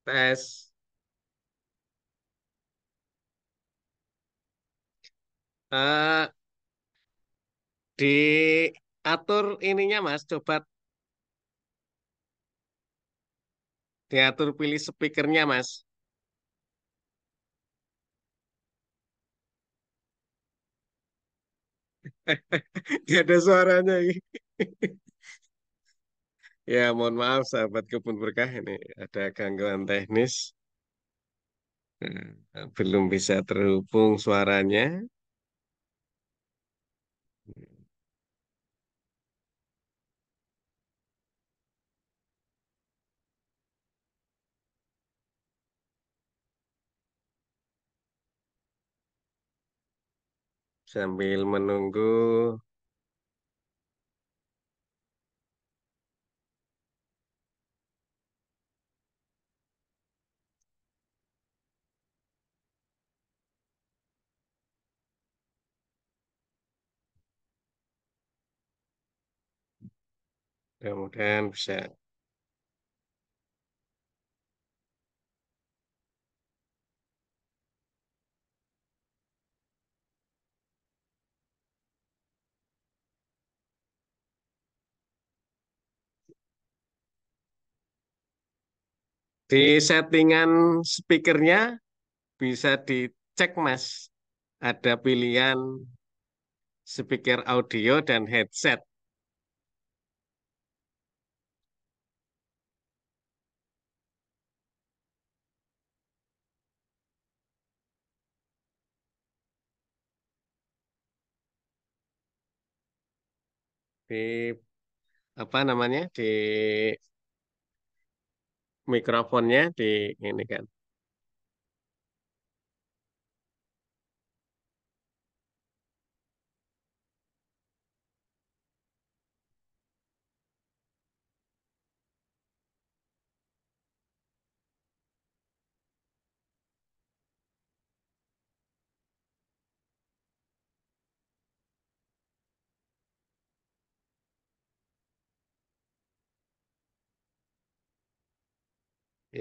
Tes. Eh, diatur ininya Mas, coba diatur pilih speakernya Mas. Gak ada suaranya ini. Ya mohon maaf sahabat kebun berkah ini ada gangguan teknis. Belum bisa terhubung suaranya. Sambil menunggu. Mudah-mudahan bisa. Di settingan speakernya bisa dicek Mas. Ada pilihan speaker audio dan headset. Di apa namanya? Di mikrofonnya di ini kan.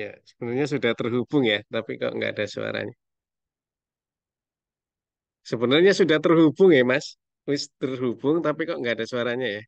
Ya, sebenarnya sudah terhubung ya, tapi kok nggak ada suaranya. Sebenarnya sudah terhubung ya, Mas. Wis terhubung, tapi kok nggak ada suaranya ya.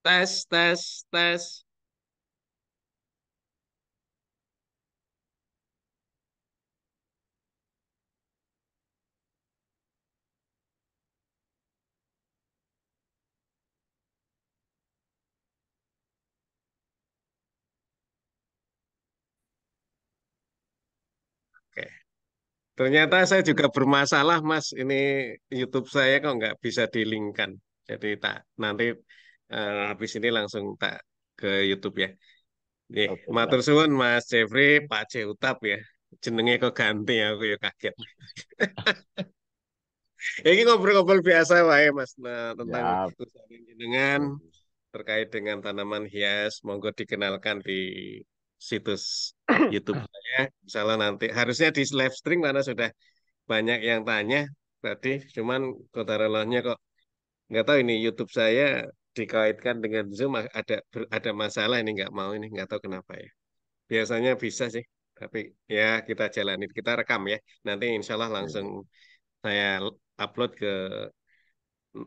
Tes, tes, tes. Oke. Ternyata saya juga bermasalah, Mas. Ini YouTube saya kok nggak bisa di-link-kan. Jadi tak nanti habis ini langsung tak. ke YouTube ya. Nih, Oke, matur siap. suwun Mas Jeffrey, Pak C Utap ya. Jenenge kok ganti aku ya kaget. Ya, ini ngobrol-ngobrol biasa wae Mas, nah, tentang Siap. usaha jenengan Oke. terkait dengan tanaman hias. Monggo dikenalkan di situs YouTube saya. Misalnya nanti harusnya di live stream karena sudah banyak yang tanya tadi, cuman kotarolohnya kok nggak tahu ini YouTube saya dikaitkan dengan Zoom ada masalah ini nggak mau ini nggak tahu kenapa ya. Biasanya bisa sih, tapi ya kita jalani, kita rekam ya. Nanti insya Allah langsung saya upload ke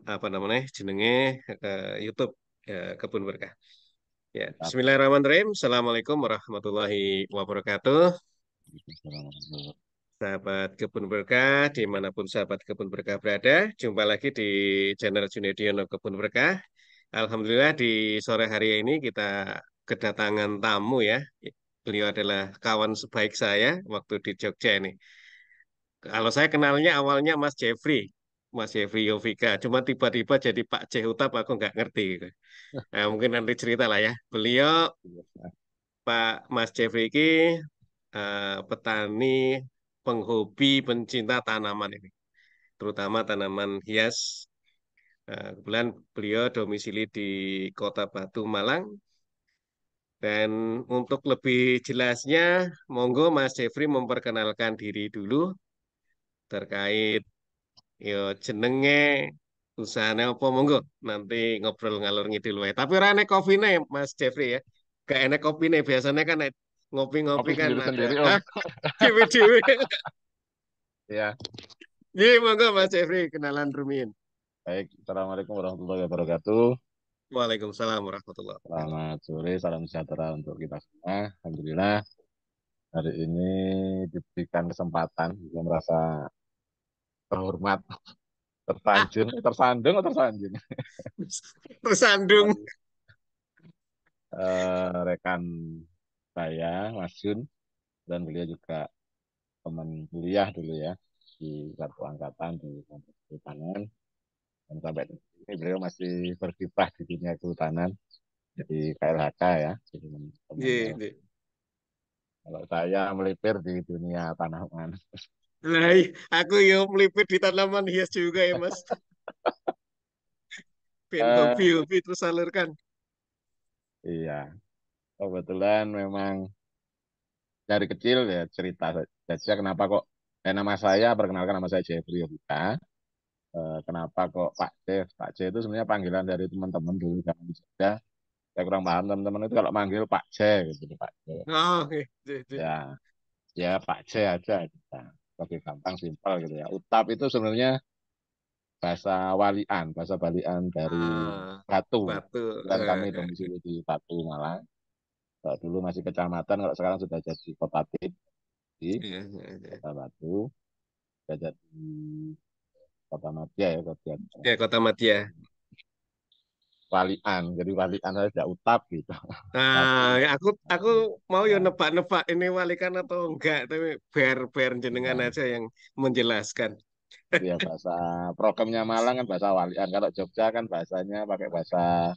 apa namanya jenenge ke YouTube ya, Kebun Berkah. Ya, Siap. Bismillahirrahmanirrahim. Assalamualaikum warahmatullahi wabarakatuh. Siap. Sahabat Kebun Berkah, dimanapun sahabat Kebun Berkah berada, jumpa lagi di channel Junediono Kebun Berkah. Alhamdulillah di sore hari ini kita kedatangan tamu ya. Beliau adalah kawan sebaik saya waktu di Jogja ini. Kalau saya kenalnya awalnya Mas Jeffrey, Mas Jeffrey Yovika. Cuma tiba-tiba jadi Pak Cehutap, aku nggak ngerti gitu. Nah, mungkin nanti cerita lah ya. Beliau, Pak Mas Jeffrey ini petani, penghobi, pencinta tanaman ini. Terutama tanaman hias. Kebetulan beliau domisili di Kota Batu, Malang. Dan untuk lebih jelasnya, monggo Mas Jeffrey memperkenalkan diri dulu terkait yo jenenge usahanya apa monggo nanti ngobrol ngalur ngidul wae. Tapi ora enek kopine Mas Jeffrey ya. Gak enek kopine biasanya kan ngopi-ngopi Kopi kan ada sendiri-sendiri, Om. dewe-dewe. Ya, Iya monggo Mas Jeffrey kenalan rumiyin. baik. Assalamualaikum warahmatullahi wabarakatuh. Waalaikumsalam warahmatullahi wabarakatuh. Selamat sore, salam sejahtera untuk kita semua. Alhamdulillah, hari ini diberikan kesempatan, saya merasa terhormat, Ah, tersanjung, tersandung atau tersanjung. tersandung. Dengan rekan saya, Mas Jun, dan beliau juga teman kuliah dulu ya, di satu angkatan di kampus kehutanan. Dan sampai detik ini beliau masih berkiprah di dunia kehutanan, di KLHK ya, jadi Iya, temannya. iya. Kalau saya melipir di dunia tanaman. Lah, aku yo melipir di tanaman hias juga ya Mas. Ben Eh, hobi-hobi terus salurkan. iya, kebetulan memang dari kecil ya cerita saja kenapa kok nama saya, perkenalkan nama saya Jeffrey Yovita. Kenapa kok Pak C? Pak C itu sebenarnya panggilan dari teman-teman dulu zaman Jogja. Saya kurang paham teman-teman itu kalau manggil Pak C gitu, Pak C. Oh, iya, iya, iya. Ya, ya Pak C aja kita. Lebih gampang, simpel gitu ya. Utap itu sebenarnya bahasa walian, bahasa balian dari Ah, Batu. batu. Dan kami domisili di Batu, Malang. Kalau dulu masih kecamatan, kalau sekarang sudah jadi kota di Iya, iya, iya. Kota Batu, sudah jadi Kota Madya ya, Kota Ya, Kota Madya. Walian. Jadi walian saya tidak utap gitu. Nah, Batu. ya aku mau ya Ya, nebak-nebak ini walikan atau enggak, tapi biar jenengan ya, aja yang menjelaskan. ya bahasa programnya Malang kan bahasa walian. Kalau Jogja kan bahasanya pakai bahasa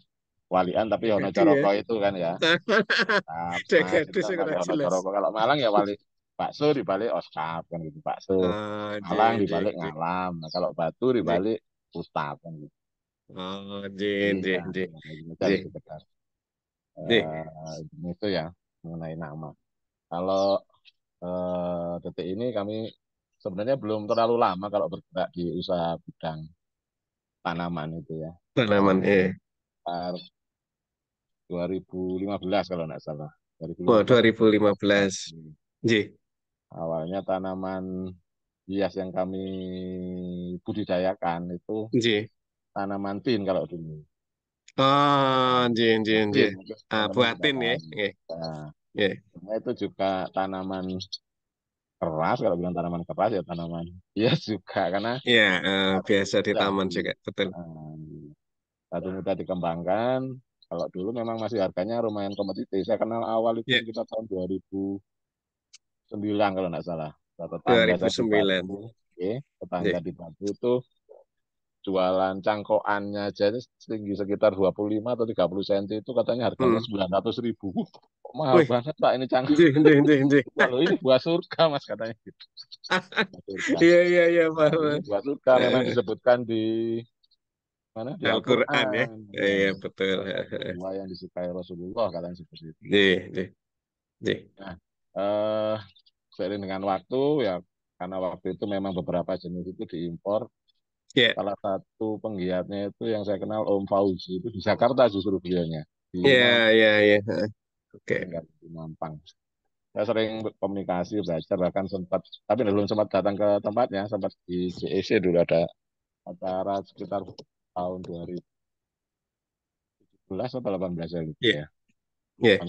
walian tapi Hono Jadi ya. Caroko itu kan ya. Mas Jaga itu terus kan yang pakai ora Hono jelas. Caroko. Kalau Malang ya wali bakso dibalik oskap kan gitu. Bakso. Ah, Malang J, J, dibalik J, ngalam. Nah, kalau batu J. dibalik ustap kan gitu. Oh, J, Iya, J, J, ini J, cari sekedar J. itu ya mengenai nama. Kalau detik ini kami sebenarnya belum terlalu lama kalau bergerak di usaha bidang tanaman itu ya. Tanaman, Sekitar 2015 kalau nggak salah. Oh, 2015 2016. 2015. J, Awalnya tanaman hias yang kami budidayakan itu J. tanaman tin kalau dulu. Oh, J, J, J. Tin, mungkin Ah, teman-teman sudah buatin ya. tahu. Ya, Nah, ya. sebenarnya itu juga tanaman keras, kalau bilang tanaman keras ya tanaman hias juga, karena Ya, satu biasa di mudah taman di, juga, betul. eh, satu mudah dikembangkan. Kalau dulu memang masih harganya lumayan kompetitif. Saya kenal awal itu Ya, sekitar tahun 2009 kalau nggak salah. Tetangga saya di 2009. Batu, oke, tetangga Ya, di Batu itu jualan cangkokannya aja itu tinggi sekitar 25 atau 30 senti itu katanya harganya Hmm. 900.000. Kok mahal Wih, banget Pak ini cangkok? nggih, nggih, nggih, nggih. Kalau ini buah surga Mas katanya gitu. Buah surga. Iya, iya, iya, Nah, paham. ini buah surga memang Eh, disebutkan di mana di Al-Quran ya. Al-Quran ya. Iya, betul. Salah satu buah yang disukai Rasulullah katanya seperti itu. Nggih, nggih, nggih. Nah, eh seiring dengan waktu ya karena waktu itu memang beberapa jenis itu diimpor. Ya, Salah satu penggiatnya itu yang saya kenal Om Fauzi itu di Jakarta justru beliaunya di ya, ya, ya. Oke. tinggal di Mampang. Saya sering komunikasi belajar bahkan sempat tapi belum sempat datang ke tempatnya sempat di JEC dulu ada acara sekitar tahun 2017 atau 18 saya lupa Ya, ya. ya.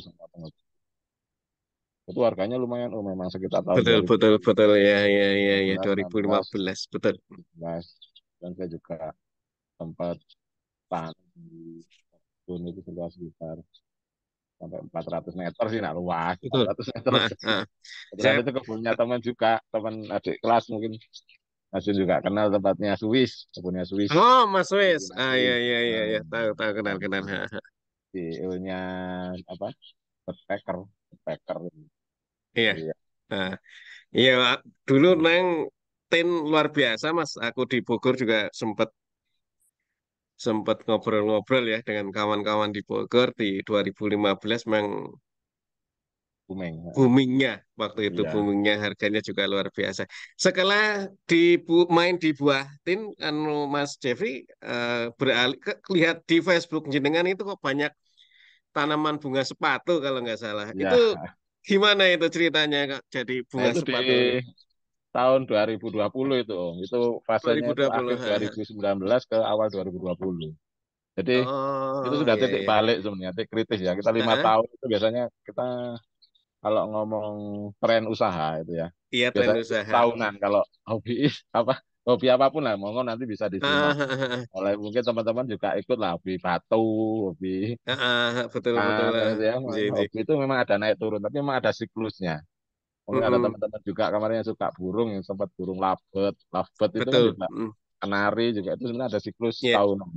Itu harganya lumayan oh memang sekitar tahun Betul, betul, betul. Ya, ya, ya, ya. 2015, 16, 2015, betul. 17 dan saya juga sempat tanam di kebun itu seluas sekitar sampai 400 meter sih, nak luas, Betul. 400 meter. Nah, Kebetulan saya, itu kebunnya teman juga, teman adik kelas mungkin. Masih juga kenal tempatnya Swiss, kebunnya Swiss. oh, Mas Di Wes. Pinanggi. Ya, ya, ya, ya. Tahu, tahu, kenal, Dan kenal. CEO-nya apa? Backpacker, backpacker. Iya. Iya, Nah, iya, dulu iya. neng tin luar biasa, Mas. Aku di Bogor juga sempat sempat ngobrol-ngobrol ya dengan kawan-kawan di Bogor di 2015 memang Bumeng. boomingnya waktu itu Iya, boomingnya harganya juga luar biasa. Setelah main di Buah Tin, anu Mas Jeffrey beralih lihat di Facebook jenengan itu kok banyak tanaman bunga sepatu kalau nggak salah. Itu iya. gimana itu ceritanya Kak, jadi Nah bunga itu di sepatu itu tahun 2020 itu Om. Itu fasenya itu 2020? akhir 2019 ke awal 2020. Jadi itu Oh sudah iya titik iya. balik sebenarnya, titik kritis ya. Kita lima Heeh. tahun itu biasanya kita kalau ngomong tren usaha itu ya, Iya tren biasanya itu usaha. tahunan. Kalau hobi apa hobi apapun lah, monggo nanti bisa disimak. Ah, Oleh mungkin teman-teman juga ikut lah hobi batu, hobi betul betul dan lah. itu ya. Ji, ji. Hobi itu memang ada naik turun, tapi memang ada siklusnya. Mungkin ada Mm-mm. teman-teman juga kemarin yang suka burung, yang sempat burung lovebird, lovebird itu kan Betul. juga Mm. kenari juga itu sebenarnya ada siklus Ya. tahunan.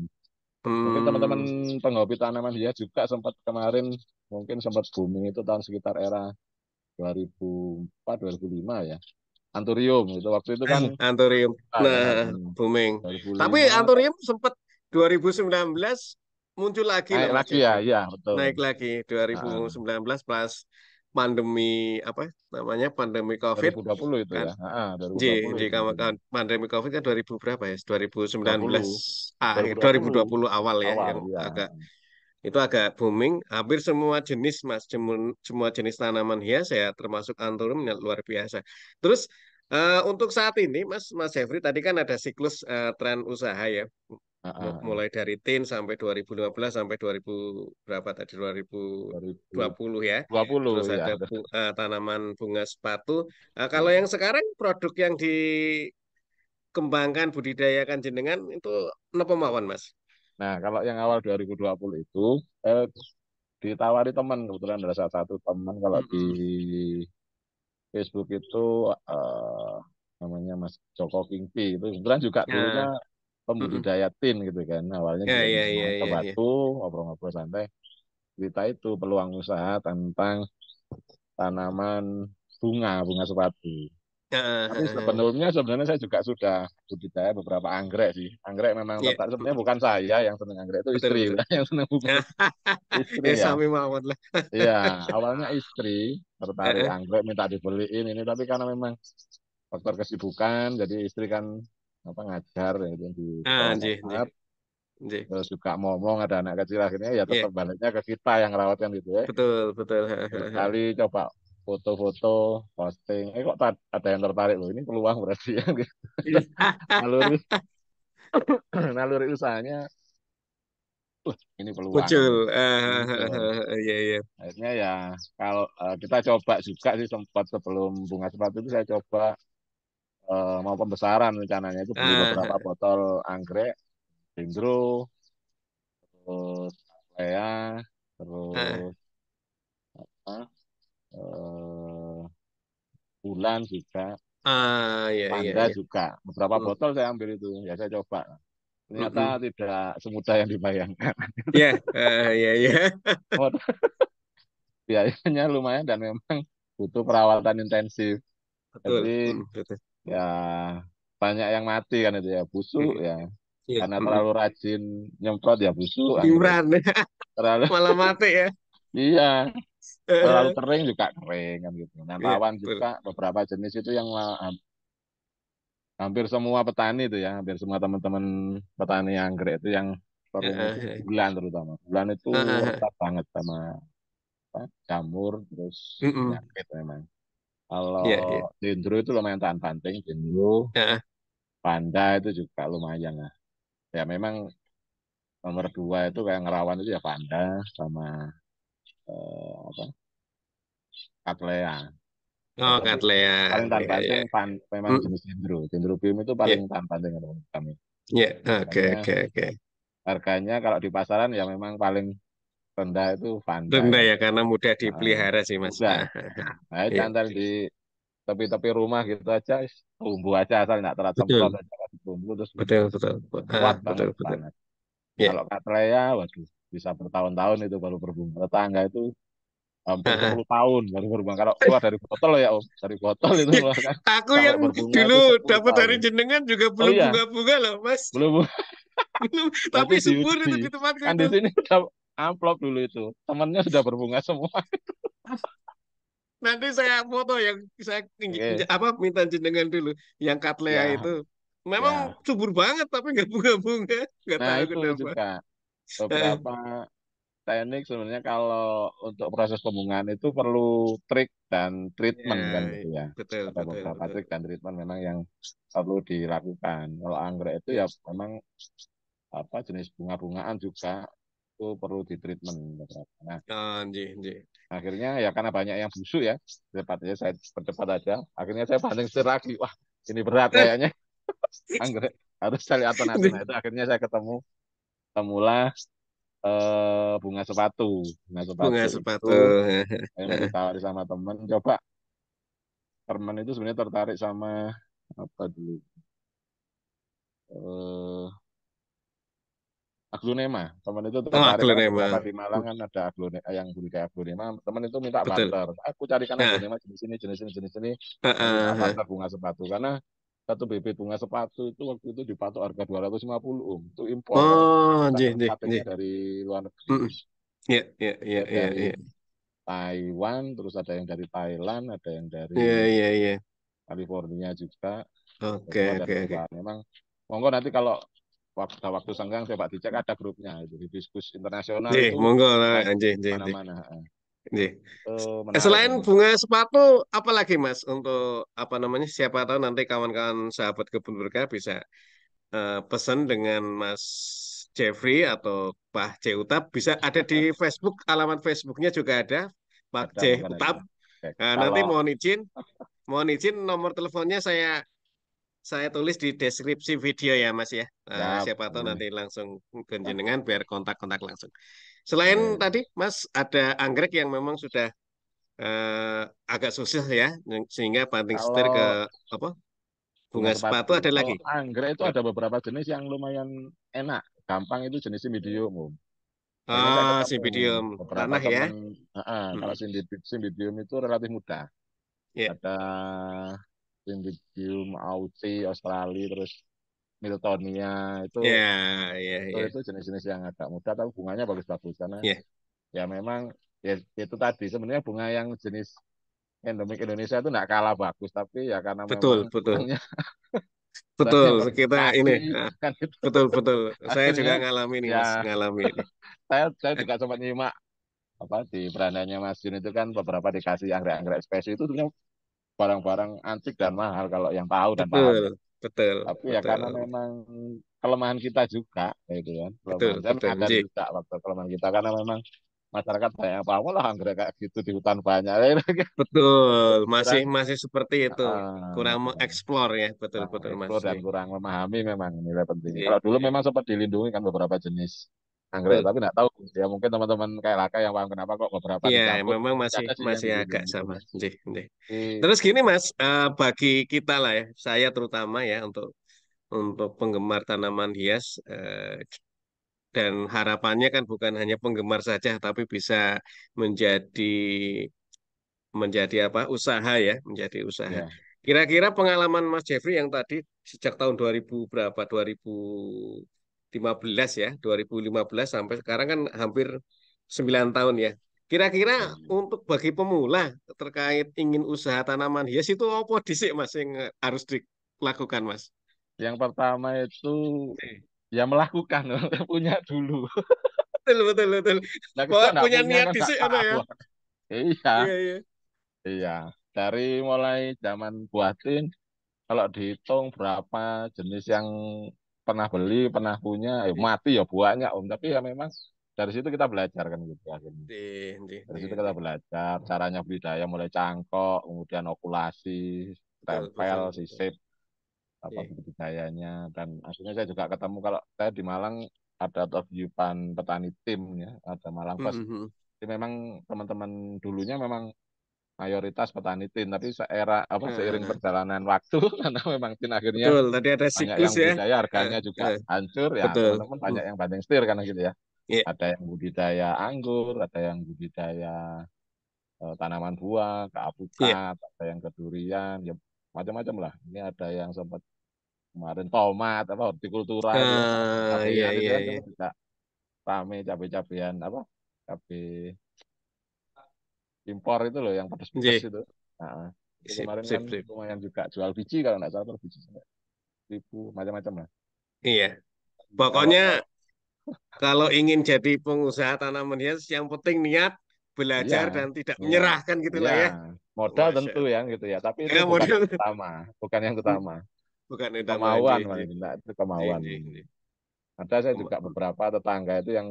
Mungkin teman-teman Hmm. penghobi tanaman hias juga sempat kemarin mungkin sempat booming itu tahun sekitar era 2004 2005 ya. Anturium itu waktu itu kan Anthurium. ah, ya Nah, booming. Tapi 2005 Anthurium sempat 2019 muncul lagi loh naik Mas lagi ya, Jeffrey. iya betul. Naik lagi Nah, 2019 pas pandemi apa namanya pandemi COVID 2020 itu kan. ya, Ji, 2020 di itu. pandemi COVID kan 2000 berapa ya? 2019 20, akhir 2020 2020 awal ya awal yang ya. agak itu agak booming. Hampir semua jenis Mas, semua jenis tanaman hias ya termasuk anthurium yang luar biasa. Terus untuk saat ini Mas Mas Jeffrey tadi kan ada siklus tren usaha ya. Heeh, Mulai dari tin sampai 2015 sampai 2000 berapa tadi 2020 ya. 2020 Terus ya. ada tanaman bunga sepatu. Kalau yang Iya. sekarang produk yang dikembangkan budidayakan jenengan itu apa mawon Mas? Nah, kalau yang awal 2020 itu eh, ditawari teman, kebetulan ada salah satu teman kalau di Mm-mm. Facebook itu namanya Mas Joko Kingpi itu kebetulan juga dulunya Ya, mm-mm. pembudidaya tin gitu kan. Awalnya Ya, juga ya, ya, main ke ya, ya. Batu, ngobrol-ngobrol santai. Cerita itu peluang usaha tentang tanaman bunga, bunga sepatu. Tapi sebenarnya saya juga sudah budidaya beberapa anggrek sih. Anggrek memang Ya, tertarik. Sebenarnya bukan saya yang senang anggrek itu betul istri betul. yang senang bunga. Istri Ya ya. sami mawon lah. Iya, awalnya istri tertarik Heeh. anggrek minta dibeliin ini tapi karena memang faktor kesibukan jadi istri kan apa ngajar ya itu di sekolah Nggih, nggih, dasar nggih. terus juga ngomong ada anak kecil akhirnya ya Ya, tetap baliknya ke kita yang rawat kan gitu ya. betul betul. Berkali coba foto-foto posting kok ada yang tertarik loh ini peluang berarti ya gitu. naluri naluri usahanya ini peluang kan Muncul. gitu. Muncul. Iya iya. Akhirnya ya kalau kita coba juga sih sempat sebelum bunga sepatu itu saya coba mau pembesaran rencananya itu beli beberapa Ah, botol anggrek, dendro, terus lea, ah, terus apa, eh, bulan juga, iya iya mangga iya. juga. Beberapa Hmm. botol saya ambil itu, ya saya coba. ternyata Mm-mm. tidak semudah yang dibayangkan. Ya, ya, ya, Oh, biayanya lumayan dan memang butuh perawatan intensif. betul. Jadi Mm, betul. ya banyak yang mati kan itu ya busuk Mm-mm. ya Ya, karena mm-mm. terlalu rajin nyemprot ya busuk anggrek. Imran Terlalu malah mati ya. iya terlalu kering juga kering kan gitu. Nah Iya, lawan betul. juga beberapa jenis itu yang hampir semua petani itu ya hampir semua teman-teman petani anggrek itu yang sering itu bulan terutama bulan itu rentan banget sama apa, jamur terus Mm-mm. penyakit memang. Kalau Iya, iya. dendro itu lumayan tahan banting, dendro, Heeh. panda itu juga lumayan lah. Ya memang nomor dua itu kayak ngerawan itu ya panda sama apa katlea. Oh, Tapi Katlea. paling tahan Iya, iya. banting memang Mm, jenis dendro. Dendro bium itu paling iya, tahan banting menurut kami. iya. Oke, Harganya, oke, oke. harganya kalau di pasaran ya memang paling rendah itu panda Rendah ya. ya, karena mudah Nah, dipelihara sih, Mas. udah. Ah, Nah, itu iya, antar di tepi-tepi rumah gitu aja, tumbuh aja asal nggak terlalu semprot betul. aja kasih tumbuh terus Betul, betul. kuat banget Betul, betul. banget. Iya. Kalau Cattleya, waduh, bisa bertahun-tahun itu baru berbunga. Tetangga itu hampir Ah, ah. 10 tahun baru berbunga. Kalau keluar dari botol ya Om, dari botol itu Ya, keluar kan aku sampai yang berbunga dulu itu 10 dapat dari tahun. jenengan juga Oh belum iya, bunga-bunga loh, Mas. belum. Belum, Berarti tapi subur diuji. itu di tempatku Kan itu. di sini udah amplop dulu itu. Temennya sudah berbunga semua. Nanti saya foto yang saya Oke, apa minta jenengan dulu yang Katlea itu. ya, Memang ya. subur banget tapi nggak bunga-bunga. Nggak Nah tahu itu kenapa. juga Eh, beberapa teknik sebenarnya kalau untuk proses pembungaan itu perlu trik dan treatment kan ya, gitu ya. betul, Ada betul, beberapa betul. trik dan treatment memang yang perlu dilakukan. Kalau anggrek itu Ya. ya memang apa jenis bunga-bungaan juga itu perlu di treatment beberapa. Nah, Oh, nji, nji. akhirnya ya karena banyak yang busuk ya, cepatnya saya percepat aja. Akhirnya saya banding setir lagi. Wah, ini berat kayaknya anggrek harus cari alternatif. Nah, itu akhirnya saya ketemulah bunga sepatu. Bunga Bunga sepatu itu sepatu. memang ditawari sama temen. Coba temen itu sebenarnya tertarik sama apa dulu? Eh, aglonema. Temen itu Oh, tertarik karena beberapa aglonema. di Malang kan ada aglonema yang budidaya aglonema. Temen itu minta Betul. barter. Aku carikan Nah, aglonema jenis ini, jenis ini, jenis ini. ah, Nanti tak ah, ah. barter bunga sepatu. Karena satu bibit bunga sepatu itu waktu itu dipatok harga 250 Itu impor kan. Oh, Kita nji, dapat nji, nji. patennya dari luar negeri. Mm. Ya, ya, ya, Ada ya, dari ya. Taiwan, terus ada yang dari Thailand, ada yang dari Ya, ya, ya. California juga. Oke, Semua oke, dari oke. luar. Memang monggo nanti kalau waktu senggang coba dicek ada grupnya itu Hibiscus internasional Nji, itu monggo lah, naik nji, nji, nji. mana-mana. Nji. Menarik Selain memang. bunga sepatu, apa lagi Mas? Untuk apa namanya? Siapa tahu nanti kawan-kawan sahabat kebun berkah bisa pesan dengan Mas Jeffrey atau Pak C Utap. Bisa ada di Facebook, alamat Facebooknya juga ada, Pak Ada C mungkin ada. Utap. Oke. Nah, nanti Kalau mohon izin nomor teleponnya saya tulis di deskripsi video ya Mas ya. siap Siapa tahu boleh. nanti langsung ke jenengan biar kontak-kontak langsung. Selain Oke. tadi Mas ada anggrek yang memang sudah agak susah ya, sehingga banting setir ke Kalau apa bunga bunga sepatu sepatu, ada kalau lagi. anggrek itu Ya. ada beberapa jenis yang lumayan enak, gampang itu jenisnya medium. Akhirnya saya Si ketemu video beberapa tanah ya. teman, kalau Mm-mm. Cymbidium itu relatif mudah. Ya, Ada Cymbidium auci Australia, terus Miltonia ya, ya, ya, itu jenis-jenis yang agak mudah, tapi bunganya bagus-bagus karena ya. ya memang ya itu tadi sebenarnya bunga yang jenis endemik Indonesia itu nggak kalah bagus, tapi ya karena memang Betul, betul, orangnya betul. orangnya Kita ini berprestasi kan itu betul, betul. Saya juga akhirnya ngalami nih, Mas, ya ngalami ini. saya juga sempat nyimak apa di berandaannya Mas Jun itu kan beberapa dikasih anggrek-anggrek spesies itu sebenarnya barang-barang antik dan mahal kalau yang tahu dan paham ya. Betul, betul, Tapi ya karena betul, memang kelemahan kita juga gitu kan. Kelemahan betul, saya betul. menyadari Ji. juga waktu kelemahan kita karena memang masyarakat banyak yang paham lah anggrek kayak gitu di hutan banyak. Betul, masih Kurang masih seperti itu. Kurang kurang mengeksplor ya, betul, kurang betul, Mas. mengeksplor dan Ji. kurang memahami memang nilai pentingnya. Ji, Kalau dulu ji. memang sempat dilindungi kan beberapa jenis anggrek, Betul. tapi nggak tahu ya mungkin teman-teman kayak Laka yang paham kenapa kok beberapa Iya, dicabut. memang Masih masih ada sih yang masih agak dilindungi. sama. Ji, ji. Jadi, Terus gini, Mas, bagi kita lah ya, saya terutama ya untuk untuk penggemar tanaman hias dan harapannya kan bukan hanya penggemar saja tapi bisa menjadi menjadi apa usaha ya, menjadi usaha. Ya, Kira-kira pengalaman Mas Jeffrey yang tadi sejak tahun 2000 berapa? 2015 ya, 2015 sampai sekarang kan hampir 9 tahun ya. Kira-kira ya. untuk bagi pemula terkait ingin usaha tanaman hias itu apa dhisik Mas yang harus dilakukan Mas? Yang pertama itu Eh, ya melakukan, punya dulu. Betul, betul, betul. Nah kita Pokoknya nggak punya punya niat kan nggak dhisik ono ya. tahu. Iya, Iya, iya. iya. Dari mulai zaman buatin, kalau dihitung berapa jenis yang pernah beli, pernah punya, Iya. mati ya banyak Om. Tapi ya memang dari situ kita belajar kan gitu akhirnya. Iya, iya, Dari situ iya, kita iya. belajar caranya budidaya mulai cangkok, kemudian okulasi, Betul, tempel, betul, betul. sisip, apa Iya. budidayanya. Dan akhirnya saya juga ketemu kalau saya di Malang ada paguyuban petani tim ya, ada Malang First. Mhm. Jadi memang teman-teman dulunya memang mayoritas petani tin, tapi seiring Nah, perjalanan waktu karena memang tin akhirnya betul, tadi ada banyak siklus yang ya. budidaya Eh, harganya juga eh, hancur ya betul. teman-teman Hmm. banyak yang banting setir karena gitu ya. Iya. Ada yang budidaya anggur, ada yang budidaya tanaman buah, ke Iya. alpukat, ada yang ke durian, ya macam-macam lah. Ini ada yang sempat kemarin tomat, apa hortikultura itu kan, Iya, cabean itu iya, kan iya. sempat juga rame cabai-cabean apa cabai impor itu loh yang pedas-pedas Iya. itu. Nah, itu Sip, kemarin kan sip, sip. lumayan juga jual biji kalau nggak salah per biji sampai 1.000 macam-macam lah. Iya. Kalau Pokoknya mau kalau ingin jadi pengusaha tanaman hias, yang penting niat, iya, belajar dan tidak iya, menyerah kan iya, gitulah ya. modal Masya tentu Allah. ya gitu ya. Tapi itu Ya, bukan yang model. utama, bukan yang utama. Bukan utama. Kemauan, Iya, Mas. iya. Nah, itu Iya, kemauan. iya, iya. Ada saya juga beberapa tetangga itu yang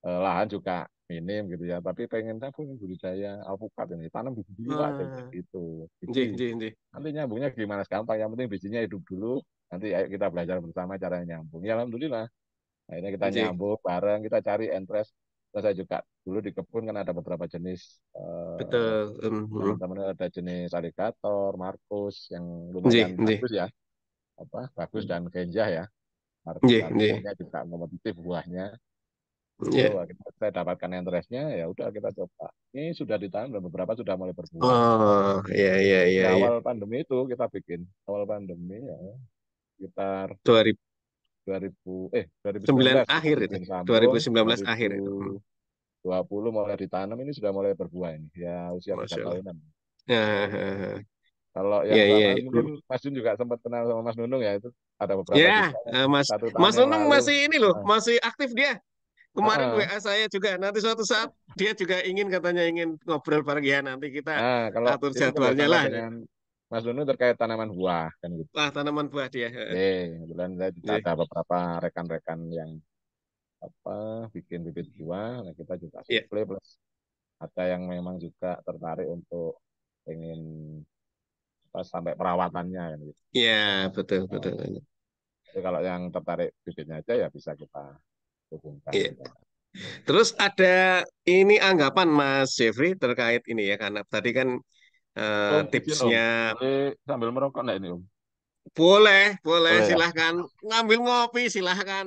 lahan juga minim gitu ya, tapi pengen aku nih budidaya alpukat ini, tanam biji dulu Pak, dia bilang Ah, gitu. iya, Biji, iya, iya. nanti nyambungnya gimana gampang, yang penting bijinya hidup dulu, nanti ayo kita belajar bersama caranya nyambung. Ya alhamdulillah, akhirnya kita Iya, nyambung bareng, kita cari entres. Terus saya juga dulu di kebun kan ada beberapa jenis betul. Mhm. teman-teman ada jenis alligator, Markus yang Iya, lumayan iya. bagus ya, apa bagus dan kenjah ya. Markus Iya, iya. harganya juga kompetitif buahnya. Itu Iya. akhirnya saya dapatkan interestnya, ya udah kita coba. Ini sudah ditanam dan beberapa sudah mulai berbuah. Oh, iya, iya, Di iya, iya. awal pandemi itu kita bikin, awal pandemi ya sekitar 2009 2019 kita akhir itu. bikin sambung, 2019 akhir itu. 2020 mulai ditanam ini sudah mulai berbuah ini. Ya usia tiga Masya Allah. tahunan. Ya, Kalau yang ya, sama ya. mungkin Mas Jun juga sempat kenal sama Mas Nunung ya itu ada beberapa Ya, juga yang Mas 1 tahun Mas yang Nunung lalu. masih ini loh, Heeh, masih aktif dia. Kemarin heeh. WA saya juga. Nanti suatu saat dia juga ingin katanya ingin ngobrol bareng ya. Nanti kita Nah, kalau atur itu jadwalnya kerjasama lah. dengan Mas Nunung terkait tanaman buah kan gitu. Wah, tanaman buah dia. Kebetulan saya juga Iya, ada beberapa rekan-rekan yang apa bikin bibit buah, nah kita juga iya, suplai plus ada yang memang juga tertarik untuk ingin apa, sampai perawatannya kan gitu. iya, betul, Nah, betul. jadi kalau yang tertarik bibitnya aja ya bisa kita hubungkan. Iya. Terus ada ini anggapan Mas Jeffrey terkait ini ya, karena tadi kan Om, izin Om, tipsnya boleh sambil merokok enggak ini Om? boleh, boleh Boleh ya? silahkan ngambil ngopi silahkan.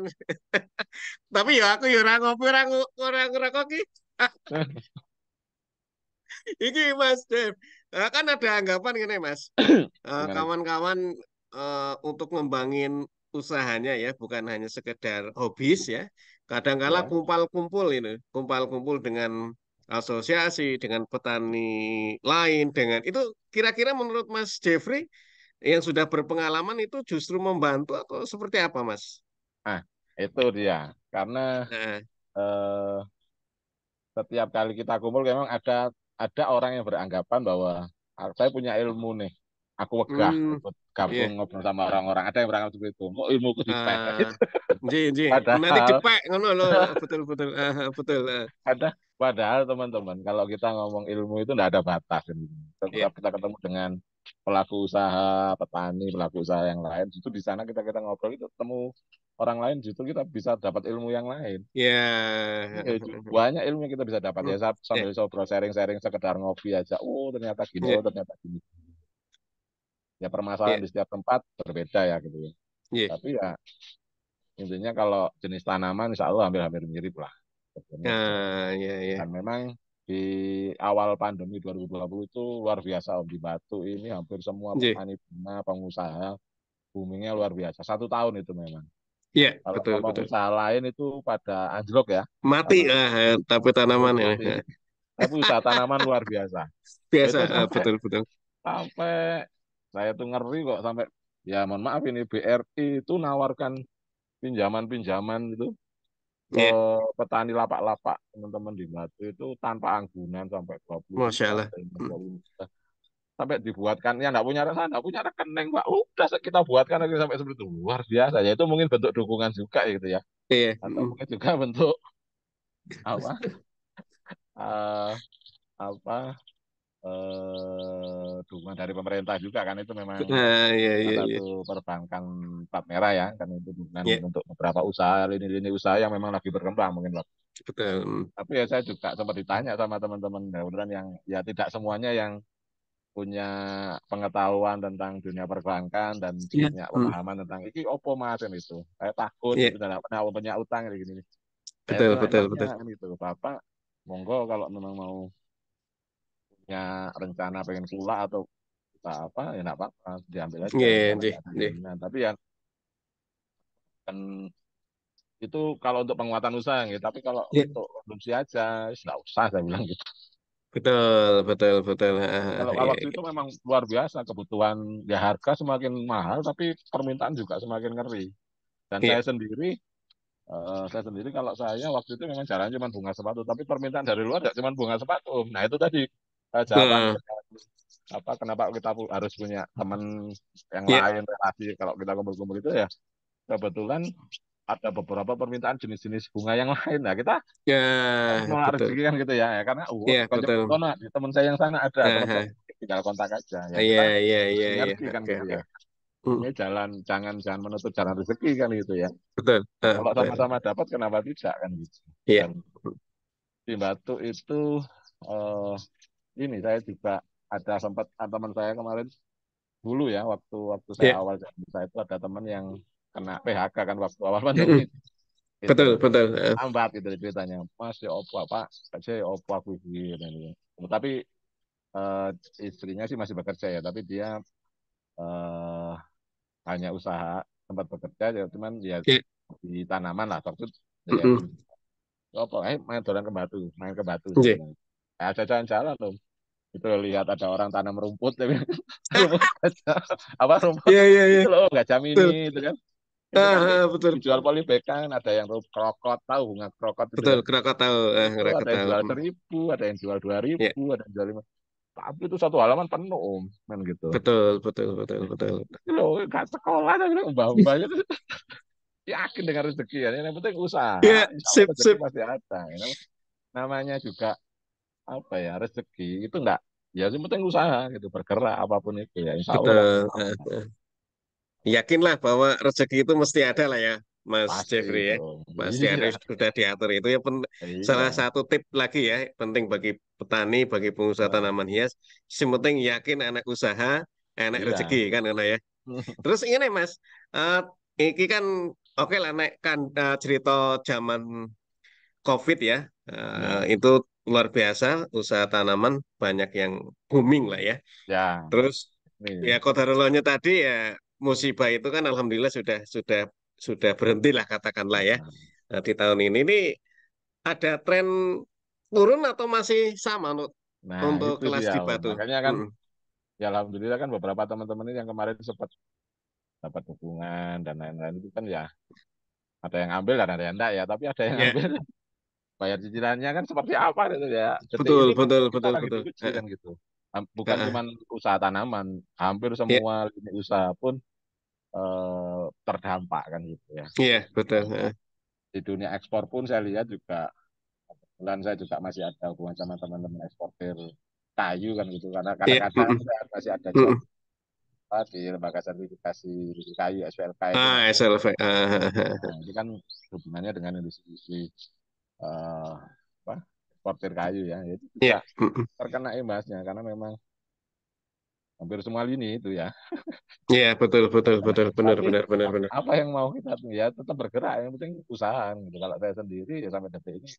Tapi ya aku ya orang ngopi orang ngerokok ki. Iki Mas Dev, kan ada anggapan gini Mas. Gimana? Kawan-kawan untuk ngembangin usahanya ya, bukan hanya sekedar hobis ya. Kadangkala Ya. kumpul-kumpul ini, kumpul-kumpul dengan asosiasi, dengan petani lain, dengan itu kira-kira menurut Mas Jeffrey yang sudah berpengalaman itu justru membantu atau seperti apa Mas? Nah, itu dia. Karena Nah, eh, setiap kali kita kumpul memang ada orang yang beranggapan bahwa saya punya ilmu nih. Aku wegah hmm, ikut ya. gabung ngobrol sama orang-orang. Ada yang beranggap seperti itu. Kok ilmuku dipek. eh Ji, nanti Padahal dipek ngono loh, betul betul, betul, padahal teman-teman kalau kita ngomong ilmu itu tidak ada batas. ya, Tetap kita ketemu dengan pelaku usaha, petani, pelaku usaha yang lain. Justru di sana kita ngobrol itu ketemu orang lain, justru kita bisa dapat ilmu yang lain. ya, Banyak ilmu yang kita bisa dapat ya ya, sambil ngobrol sharing-sharing sekedar ngopi aja. Oh ternyata gini, ya, oh ternyata gini. Ya permasalahan ya. di setiap tempat berbeda ya gitu ya. Iya. Tapi ya intinya kalau jenis tanaman insya Allah hampir-hampir mirip lah. Sebenarnya juga. Ah, iya, iya. Dan memang di awal pandemi 2020 itu luar biasa Om. Di Batu ini hampir semua Iya. petani bunga, pengusaha, boomingnya luar biasa. 1 tahun itu memang. Iya, Kalau betul, ngomong betul. usaha lain itu pada anjlok ya. Mati Karena lah, tapi hampir tanaman ya. mati. Tapi usaha tanaman luar biasa. Biasa, Itu sampai betul, betul. sampai saya tuh ngeri kok sampai ya mohon maaf ini BRI itu nawarkan pinjaman-pinjaman itu ke Iya, petani lapak-lapak teman-teman di Batu itu tanpa anggunan sampai 20 Masya juta, Allah. Hmm. 20 juta. Sampai dibuatkan ya nggak punya rasa, nggak punya rekening Pak. Udah kita buatkan lagi sampai seperti itu. Luar biasa ya. Itu mungkin bentuk dukungan juga gitu ya. Iya. Atau Hmm. mungkin juga bentuk apa eh, apa dukungan dari pemerintah juga kan itu memang Ah, iya, salah iya, iya. satu perbankan plat merah ya kan itu dukungan Iya, untuk beberapa usaha lini-lini usaha yang memang lagi berkembang mungkin Pak. betul. Hmm. Tapi ya saya juga sempat ditanya sama teman-teman ya beneran yang ya tidak semuanya yang punya pengetahuan tentang dunia perbankan dan Iya. punya Hmm. pemahaman tentang ini opo mas kan itu. Saya takut Iya, gitu dan nggak pernah punya utang kayak gini. Saya betul, tuh betul, nanya betul. kan gitu, Bapak monggo kalau memang mau punya rencana pengen pula atau kita apa ya nggak apa-apa diambil aja Iya, insya Allah iya, nggak ada iya. jaminan. Tapi ya kan itu kalau untuk penguatan usaha gitu. Tapi kalau Iya, untuk konsumsi aja nggak usah saya bilang gitu. betul, betul, betul. Kalau Iya, waktu itu memang luar biasa kebutuhan ya harga semakin mahal tapi permintaan juga semakin ngeri. Dan iya, saya sendiri kalau saya waktu itu memang jalan cuma bunga sepatu tapi permintaan dari luar ya cuma bunga sepatu. Nah itu tadi jawaban nah, apa kenapa kita harus punya teman yang iya, lain relasi kalau kita kumpul-kumpul itu ya kebetulan ada beberapa permintaan jenis-jenis bunga yang lain. Nah kita harus ya, nolak betul. rezeki kan gitu ya. Ya karena Iya, kalau jemput betul. kono di teman saya yang sana ada teman Aha. tinggal kontak aja. Ya Iya, kita iya, iya, iya. sinergi kan Oke, gitu oke. ya. Hmm. Ini jalan jangan jangan menutup jalan rezeki kan gitu ya. Betul. Nah, kalau Betul. sama-sama dapat kenapa tidak kan gitu. Iya, Dan di Batu itu eh, ini saya juga ada sempat teman saya kemarin dulu ya waktu waktu saya iya. awal jadi saya itu ada teman yang kena PHK kan waktu awal pandemi Mm-mm. itu Betul, betul. lambat gitu ceritanya Mas ya opo apa saya ya opo aku gini dan ini. Tapi eh, istrinya sih masih bekerja ya tapi dia eh, hanya usaha tempat bekerja ya cuman ya Iya. di tanaman lah waktu itu ya Mm-mm. gini opo main dolan ke Batu main ke Batu saya Iya. bilang ada jalan-jalan loh itu lihat ada orang tanam rumput tapi rumput aja apa rumput Iya, iya, iya. itu loh nggak jam ini Betul. itu kan itu kan Betul. dijual polybag ada yang krokot tahu bunga krokot itu Betul, kan Krakatau. itu ada yang Krakatau. jual Hmm. 1.000 ada yang jual dua Iya. ribu ada yang jual 5 tapi itu satu halaman penuh om kan gitu Betul, betul, betul, betul. itu loh nggak sekolah tapi mbak-mbak itu yakin dengan rezeki ya yang penting usaha Iya, insya Allah sip, rezeki sip. pasti ada ya. Namanya juga apa ya rezeki itu enggak ya yang penting usaha gitu bergerak apapun itu ya insya Allah pasti Betul. Yakinlah bahwa rezeki itu mesti ada lah ya, Mas pasti Jeffrey ya. dong Pasti ada, iya sudah diatur itu ya. Salah iya satu tip lagi ya, penting bagi petani, bagi pengusaha nah, tanaman hias. Yang penting yakin anak usaha, anak rezeki iya kan, Ana ya. Terus ini Mas, eh ini kan oke lah, naik kan cerita zaman COVID ya. ya Itu luar biasa, usaha tanaman banyak yang booming lah ya. ya Terus ya ini kodarullahnya tadi ya, musibah itu kan alhamdulillah sudah berhenti lah katakanlah ya. nah, Nah, di tahun ini ada tren turun atau masih sama nah untuk itu kelas dia di Om. Batu? Makanya kan Mm-mm. ya alhamdulillah kan beberapa teman-teman ini yang kemarin sempat dapat dukungan dan lain-lain itu kan ya ada yang ambil dan ada yang enggak ya tapi ada yang Ya, ambil bayar cicilannya kan seperti apa gitu ya detik betul, ini pun betul, kita betul, lagi betul. diuji kan gitu Eh, bukan eh. cuma usaha tanaman hampir Ya, semua lini usaha pun terdampak kan gitu ya iya, betul. di dunia ekspor pun saya lihat juga kebetulan saya juga masih ada hubungan sama teman-teman eksportir kayu kan gitu karena Iya, kadang-kadang mm-mm, saya masih ada job mm-mm. di lembaga sertifikasi kayu SPLK itu Ah, masih SLV. nah, itu kan hubungannya dengan industri eh, apa eksportir kayu ya itu juga Iya, mm-mm. terkena imbasnya karena memang hampir semua lini itu ya. Iya, betul, betul, betul, benar, Tapi benar, benar, benar. apa yang mau kita ya tetap bergerak, yang penting usaha gitu. Kalau saya sendiri ya sampai detik ini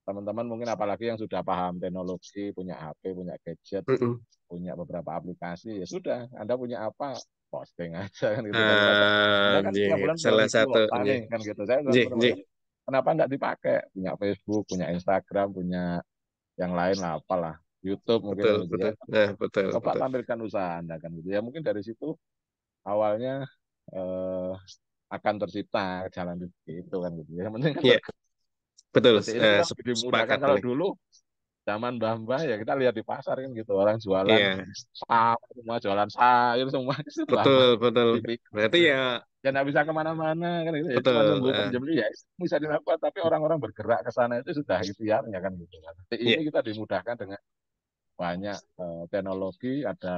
teman-teman mungkin apalagi yang sudah paham teknologi, punya HP, punya gadget, Mm-mm. punya beberapa aplikasi, ya sudah, Anda punya apa, posting aja kan gitu. Daripada Anda kan Iya, tiap bulan sudah salah review satu, loh, iya, nih kan gitu. Saya iya, teman-teman, iya, kenapa enggak dipakai? Punya Facebook, punya Instagram, punya yang lain lah, apalah, YouTube mungkin betul, kan gitu ya. betul, nah, betul, Coba betul. tampilkan usaha Anda kan gitu ya. Mungkin dari situ awalnya eh, akan tercipta jalan itu kan gitu ya. Yang penting kan Iya, betul, detik ini kita lebih dimudahkan sepakat kalau ini. dulu zaman mbah-mbah ya kita lihat di pasar kan gitu orang jualan Iya, semua jualan sayur semua itu betul, mbah-mbah betul. Berarti dipikir ya, ya nggak bisa kemana-mana kan gitu ya cuma betul, nunggu penjeli ya itu bisa dilakukan tapi orang-orang bergerak ke sana itu sudah ikhtiarnya kan gitu kan. Detik iya, ini kita dimudahkan dengan banyak teknologi ada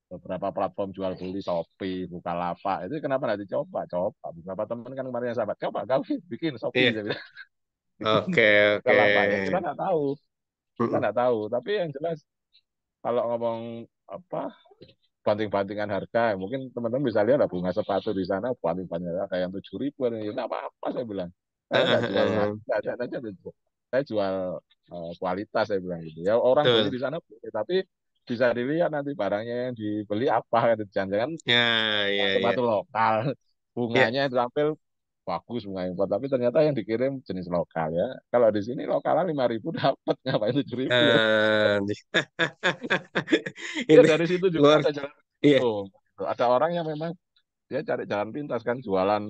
beberapa platform jual beli Shopee, Bukalapak itu kenapa nggak dicoba? Coba beberapa teman kan kemarin yang sahabat coba kau bikin Shopee iya. saya bilang bikin Oke, oke. Bukalapak ya kita Mm-mm. nggak tahu tapi yang jelas kalau ngomong apa banting-bantingan harga mungkin teman-teman bisa lihat ada bunga sepatu di sana banting-bantingan harga yang 7.000 ya nggak apa-apa saya bilang saya nggak jual harga aja saya jual kualitas saya bilang gitu ya orang beli Betul. di sana tapi bisa dilihat nanti barangnya yang dibeli apa kan jangan-jangan Ya, ya, ya. sepatu lokal Ya, bunganya tampil bagus bunga impor tapi ternyata yang dikirim jenis lokal ya kalau di sini lokalan 5.000 dapat ngapain 7.000 ya eh, ya ini dari situ juga luar. ada jalan Iya, oh, ada orang yang memang dia cari jalan pintas kan jualan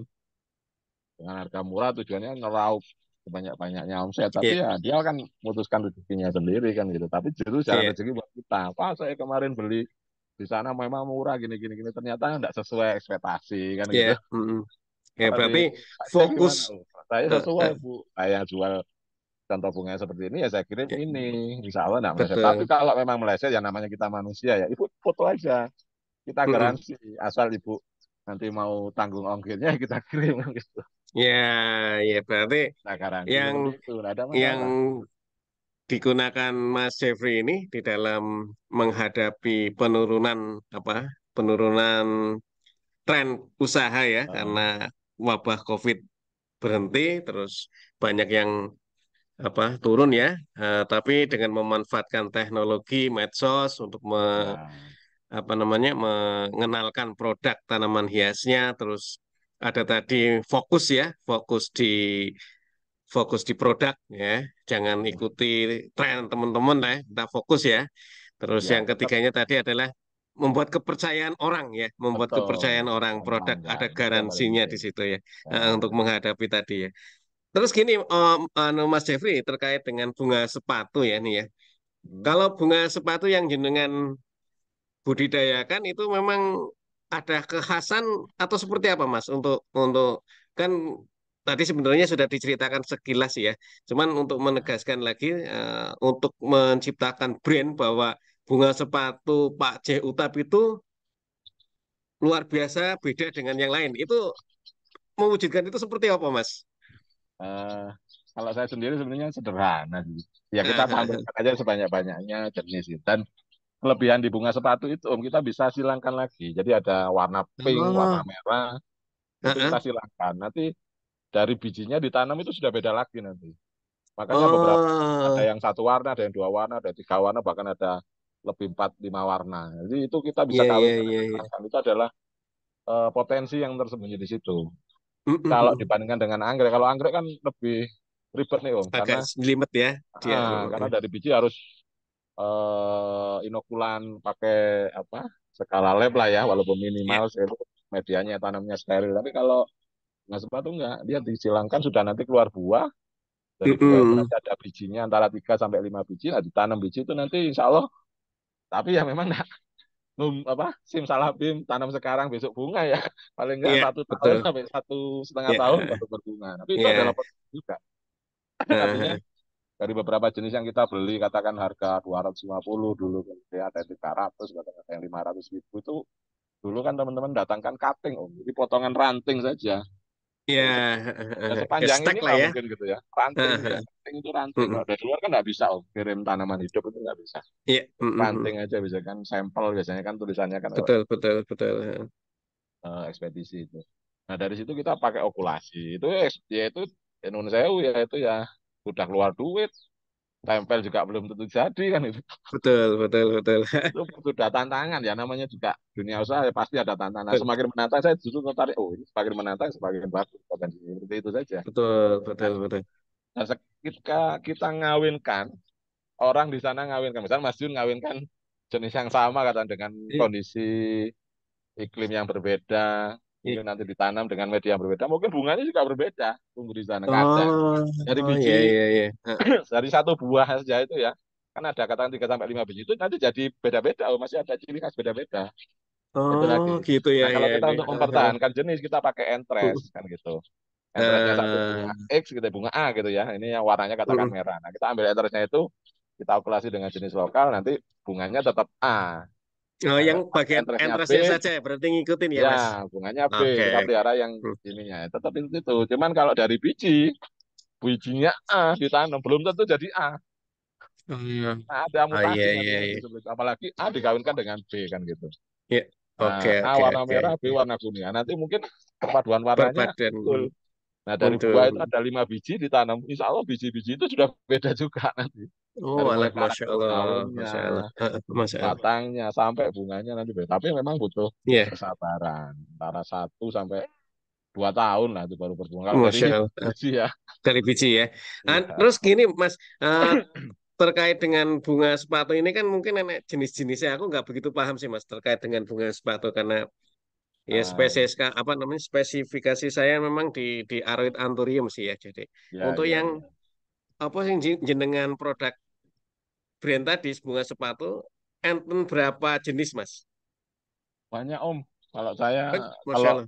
dengan harga murah tujuannya ngeraup sebanyak-banyaknya omset iya, tapi ya dia kan memutuskan rezekinya sendiri kan gitu tapi justru jalan iya, rezeki buat kita apa saya kemarin beli di sana memang murah gini gini gini ternyata nggak sesuai ekspektasi kan iya. gitu Mm-mm. Ya, kalau di berarti saya fokus. gimana oh, saya eh, sesuai eh, bu saya jual contoh bunga seperti ini ya saya kirim ya, ini insya Allah nggak meleset tapi betul. kalau memang meleset ya namanya kita manusia ya ibu foto aja kita Mm-mm. garansi asal ibu nanti mau tanggung ongkirnya kita kirim gitu. Ya, ya berarti Nah garansi yang seperti itu, nggak ada yang masalah. digunakan Mas Jeffrey ini di dalam menghadapi penurunan apa? Penurunan tren usaha ya karena Heeh. wabah COVID berhenti terus banyak yang apa turun ya. Tapi dengan memanfaatkan teknologi medsos untuk Ya, apa namanya mengenalkan produk tanaman hiasnya terus ada tadi fokus ya fokus di produk ya jangan ikuti tren teman-teman lah ya. Kita fokus ya terus ya yang tetap ketiganya tadi adalah membuat kepercayaan orang ya membuat kepercayaan betul orang jangka produk ada panjang itu yang paling garansinya di penting. situ ya untuk Nah, menghadapi tadi ya terus gini anu Mas Jeffrey terkait dengan bunga sepatu ya nih ya hmm, kalau bunga sepatu yang jenengan budidayakan itu memang ada kekhasan atau seperti apa Mas untuk kan tadi sebenarnya sudah diceritakan sekilas ya. Cuman untuk menegaskan lagi untuk menciptakan brand bahwa bunga sepatu Pak J Utap itu luar biasa beda dengan yang lain. Itu mewujudkan itu seperti apa Mas? eh, kalau saya sendiri sebenarnya sederhana sih. Ya kita tampilkan aja sebanyak-banyaknya jenis itu. Dan kelebihan di bunga sepatu itu Om kita bisa silangkan lagi. Jadi ada warna pink, warna Oh, merah, itu kita heeh. silangkan. Nanti dari bijinya ditanam itu sudah beda lagi nanti. Makanya beberapa ada Oh, yang satu warna, ada yang dua warna, ada tiga warna, bahkan ada lebih empat lima warna. Jadi itu kita bisa iya iya kawinkan iya iya. silangkan. Itu adalah potensi yang tersembunyi di situ. Mm, mm, Kalau mm. dibandingkan dengan anggrek, kalau anggrek kan lebih ribet nih Om, Agak jelimet ya dia. karena dari biji harus inokulan pakai apa skala lab lah ya, walaupun Ya. minimal itu medianya tanamnya steril. Tapi kalau nggak sepatu nggak, dia disilangkan sudah nanti keluar buah. Dari buah itu Mm-mm. nanti ada bijinya antara 3 sampai 5 biji, nah ditanam biji itu nanti insya Allah. Tapi ya memang apa simsalabim tanam sekarang besok bunga ya paling enggak Iya, 1 tahun betul. sampai 1,5 tahun Ya, baru berbunga tapi itu adalah ya. potensi juga artinya dari beberapa jenis yang kita beli katakan harga 250 dulu ya ada 300 bahkan ada yang 500 ribu itu dulu kan teman-teman datangkan cutting om jadi potongan ranting saja Ya, Ya, ya sepanjang stack lah inilah ya. mungkin gitu ya. Ranting ya. Ranting itu ranting. Kalau dari luar kan nggak bisa kirim tanaman hidup itu nggak bisa. Iya, Ranting aja bisa kan sampel biasanya kan tulisannya kan betul, betul, betul. ekspedisi itu. Nah dari situ kita pakai okulasi. Itu ya itu nun sewu ya itu ya udah keluar duit. Tempel juga belum tentu jadi kan itu. Betul, betul, betul. Itu sudah tantangan ya namanya juga dunia usaha ya, pasti ada tantangan. Nah, semakin menantang saya justru tertarik. Oh ini semakin menantang semakin bagus potensi seperti itu saja. Betul, Nah, betul, betul. nah, ketika kita ngawinkan orang di sana ngawinkan, misalnya Mas Jun ngawinkan jenis yang sama kata dengan Iya, kondisi iklim yang berbeda, iya. mungkin nanti ditanam dengan media yang berbeda, mungkin bunganya juga berbeda tumbuh di sana. Kadang Oh, dari oh, biji iya, iya, iya. dari satu buah saja itu ya, kan ada katakan 3 sampai 5 biji itu nanti jadi beda-beda, oh, masih ada ciri khas beda-beda. Itu Oh, lagi. gitu ya, Nah, kalau ya. kita untuk mempertahankan jenis kita pakai entres kan gitu. Entresnya satu bunga X gitu, bunga A gitu ya. Ini yang warnanya katakan merah. Nah, kita ambil entresnya itu kita okulasi dengan jenis lokal, nanti bunganya tetap A. Oh, Nah, yang kalau pakai bagian entresnya B, entrasnya saja ya, berarti ngikutin ya, ya Mas. bunganya B. Oke. Kita pelihara yang Hmm. ininya tetap itu. Cuman kalau dari bijinya A ditanam belum tentu jadi A. Hmm. Nah, ada Oh, iya, mutasi nanti iya, yang iya. disebut. Apalagi A dikawinkan dengan B kan gitu. Iya. Oke, Nah, A oke, warna oke, merah, B oke. warna kuning. Nah, nanti mungkin perpaduan warnanya Berbadan. betul. Nah, dari buah itu Betul. ada 5 biji ditanam. Insya Allah biji-biji itu sudah beda juga nanti. Oh, Dari mulai alah, Masya karakter Allah. daunnya, Masya Allah. Masya Allah. batangnya, sampai bunganya nanti beda. Tapi memang butuh Iya, kesabaran. Antara 1 sampai 2 tahun lah itu baru berbuah. Kalau dari Masya Allah. biji ya. Dari biji ya. Iya. Terus gini, Mas, terkait dengan bunga sepatu ini kan mungkin enak jenis-jenisnya. Aku nggak begitu paham sih, Mas, terkait dengan bunga sepatu karena ya Ah, spesies apa namanya spesifikasi saya memang di Aroid Anthurium sih ya. Jadi ya, untuk ya, yang ya. apa sih jenengan produk brand tadi bunga sepatu, enten berapa jenis, Mas? Banyak Om. Kalau saya, Masya kalau Allah.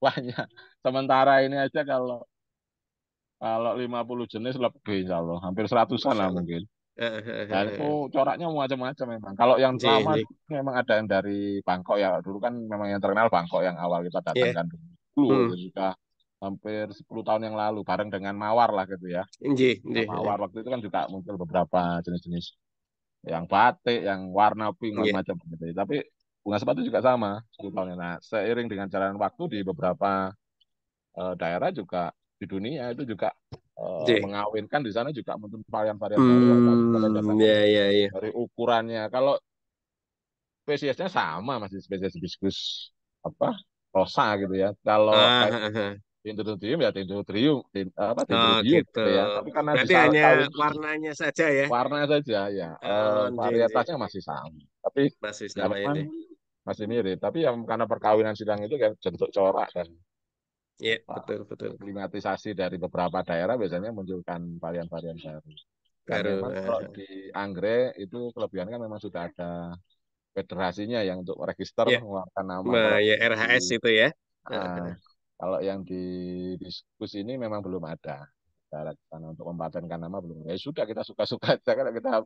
banyak. Sementara ini aja kalau kalau 50 jenis lebih insya Allah. Hampir seratusan Masya lah Allah. mungkin. Eh, eh, Dan eh, itu eh. coraknya macam-macam memang. Kalau yang Nggih, lama nggih. dulu memang ada yang dari Bangkok ya. Dulu kan memang yang terkenal Bangkok yang awal kita Iya. datangkan dulu. Hmm. Itu sudah hampir 10 tahun yang lalu bareng dengan Mawar lah gitu ya. Nggih, Nah, nggih. Mawar waktu itu kan juga muncul beberapa jenis-jenis yang batik, yang warna pink Iya. macam-macam gitu. Tapi bunga sepatu juga sama 10 tahun. Nah, seiring dengan jalan waktu di beberapa daerah juga di dunia itu juga Nggih. mengawinkan di sana juga muncul varian-varian baru. Tadi saya katakan Ya, ya, ya. dari ukurannya. Kalau spesiesnya sama masih spesies hibiscus apa rosa gitu ya. Kalau Ah, kayak ah, ah. dendrobium ya dendrobium, Oh, dendrobium gitu. gitu ya. Tapi karena Berarti hanya dikawin warnanya saja ya. warna saja ya, Nggih, nggih, varietasnya nggih. masih sama. Tapi Masih ya sama memang ini. masih mirip. Tapi yang karena perkawinan silang itu kan bentuk corak dan Iya, apa betul, betul. klimatisasi dari beberapa daerah biasanya munculkan varian-varian baru. Dan Baru. memang kalau di anggrek itu kelebihannya kan memang sudah ada federasinya yang untuk register Ya, mengeluarkan nama. Kalau ya di RHS itu ya. ah, kalau yang di diskus ini memang belum ada. Cara sana untuk mempatenkan nama belum. Ya sudah kita suka-suka aja kan kita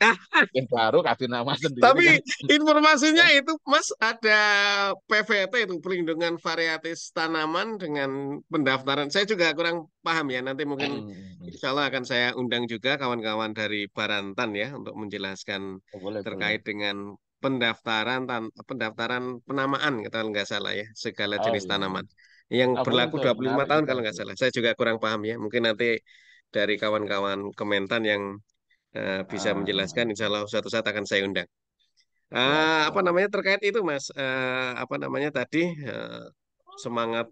bikin baru kasih nama sendiri Tapi kan. informasinya Ya. itu, Mas, ada PVT itu pelindungan varietas tanaman dengan pendaftaran. Saya juga kurang paham ya. Nanti mungkin insya Allah akan saya undang juga kawan-kawan dari Barantan ya untuk menjelaskan Oh, boleh boleh. terkait dengan pendaftaran penamaan kalau nggak salah ya segala Oh jenis iya. tanaman yang Oh boleh berlaku tuh, 25 menarik tahun juga kalau nggak itu. salah. Saya juga kurang paham ya. Mungkin nanti dari kawan-kawan Kementan yang bisa menjelaskan, Ah, insya Allah suatu saat akan saya undang. siap Apa siap. namanya terkait itu, Mas? Apa namanya tadi semangat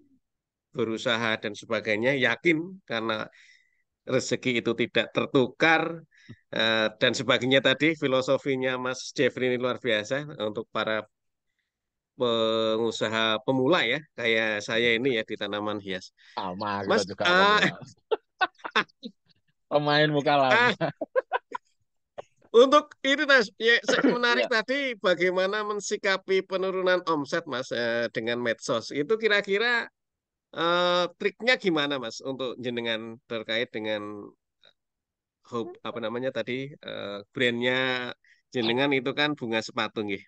berusaha dan sebagainya, yakin karena rezeki itu tidak tertukar dan sebagainya tadi filosofinya Mas Jeffrey ini luar biasa untuk para pengusaha pemula ya, kayak saya ini ya di tanaman hias. Sama kita Mas, juga pemula. Pemain muka ah, lama. untuk ini Mas, ya, menarik Ya. tadi bagaimana mensikapi penurunan omset Mas dengan medsos. Itu kira-kira triknya gimana Mas untuk jenengan terkait dengan apa namanya tadi brandnya jenengan itu kan bunga sepatu nggih.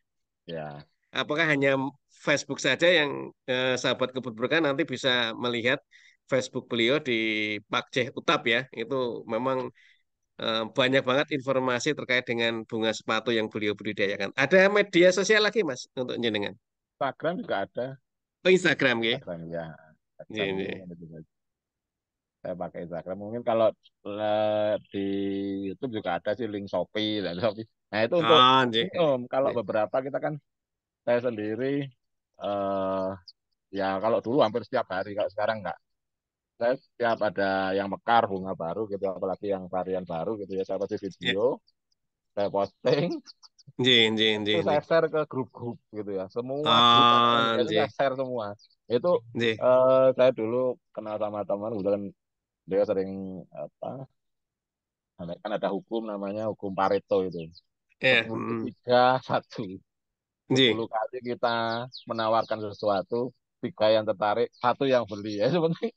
Ya. Apakah hanya Facebook saja yang sahabat kebun berkah nanti bisa melihat Facebook beliau di Pak Ceh Utap ya. Itu memang banyak banget informasi terkait dengan bunga sepatu yang beliau budidayakan. Ada media sosial lagi Mas untuk jenengan? Instagram juga ada. Oh Instagram ya. Instagram ya. Instagram Ini. itu ada juga. Saya pakai Instagram. Mungkin kalau di YouTube juga ada sih link Shopee dan Shopee. Nah itu untuk Ah, ini nggih. Om, kalau Nggih. beberapa kita kan saya sendiri eh ya kalau dulu hampir setiap hari, kalau sekarang enggak. Saya setiap ada yang mekar bunga baru gitu, apalagi yang varian baru gitu ya, saya pasti Ya. video, saya posting, Nggih, nggih, itu nggih, saya nggih. share ke grup-grup gitu ya. Semua grup yang ada di Ah, Indonesia itu saya nggih. share semua. Itu Nggih. saya dulu kenal sama teman, kebetulan dia sering apa kan ada hukum namanya hukum Pareto itu. Ya, 10-3-1. nggih. 10 kali kita menawarkan sesuatu, 3 yang tertarik, 1 yang beli. Ya sebenarnya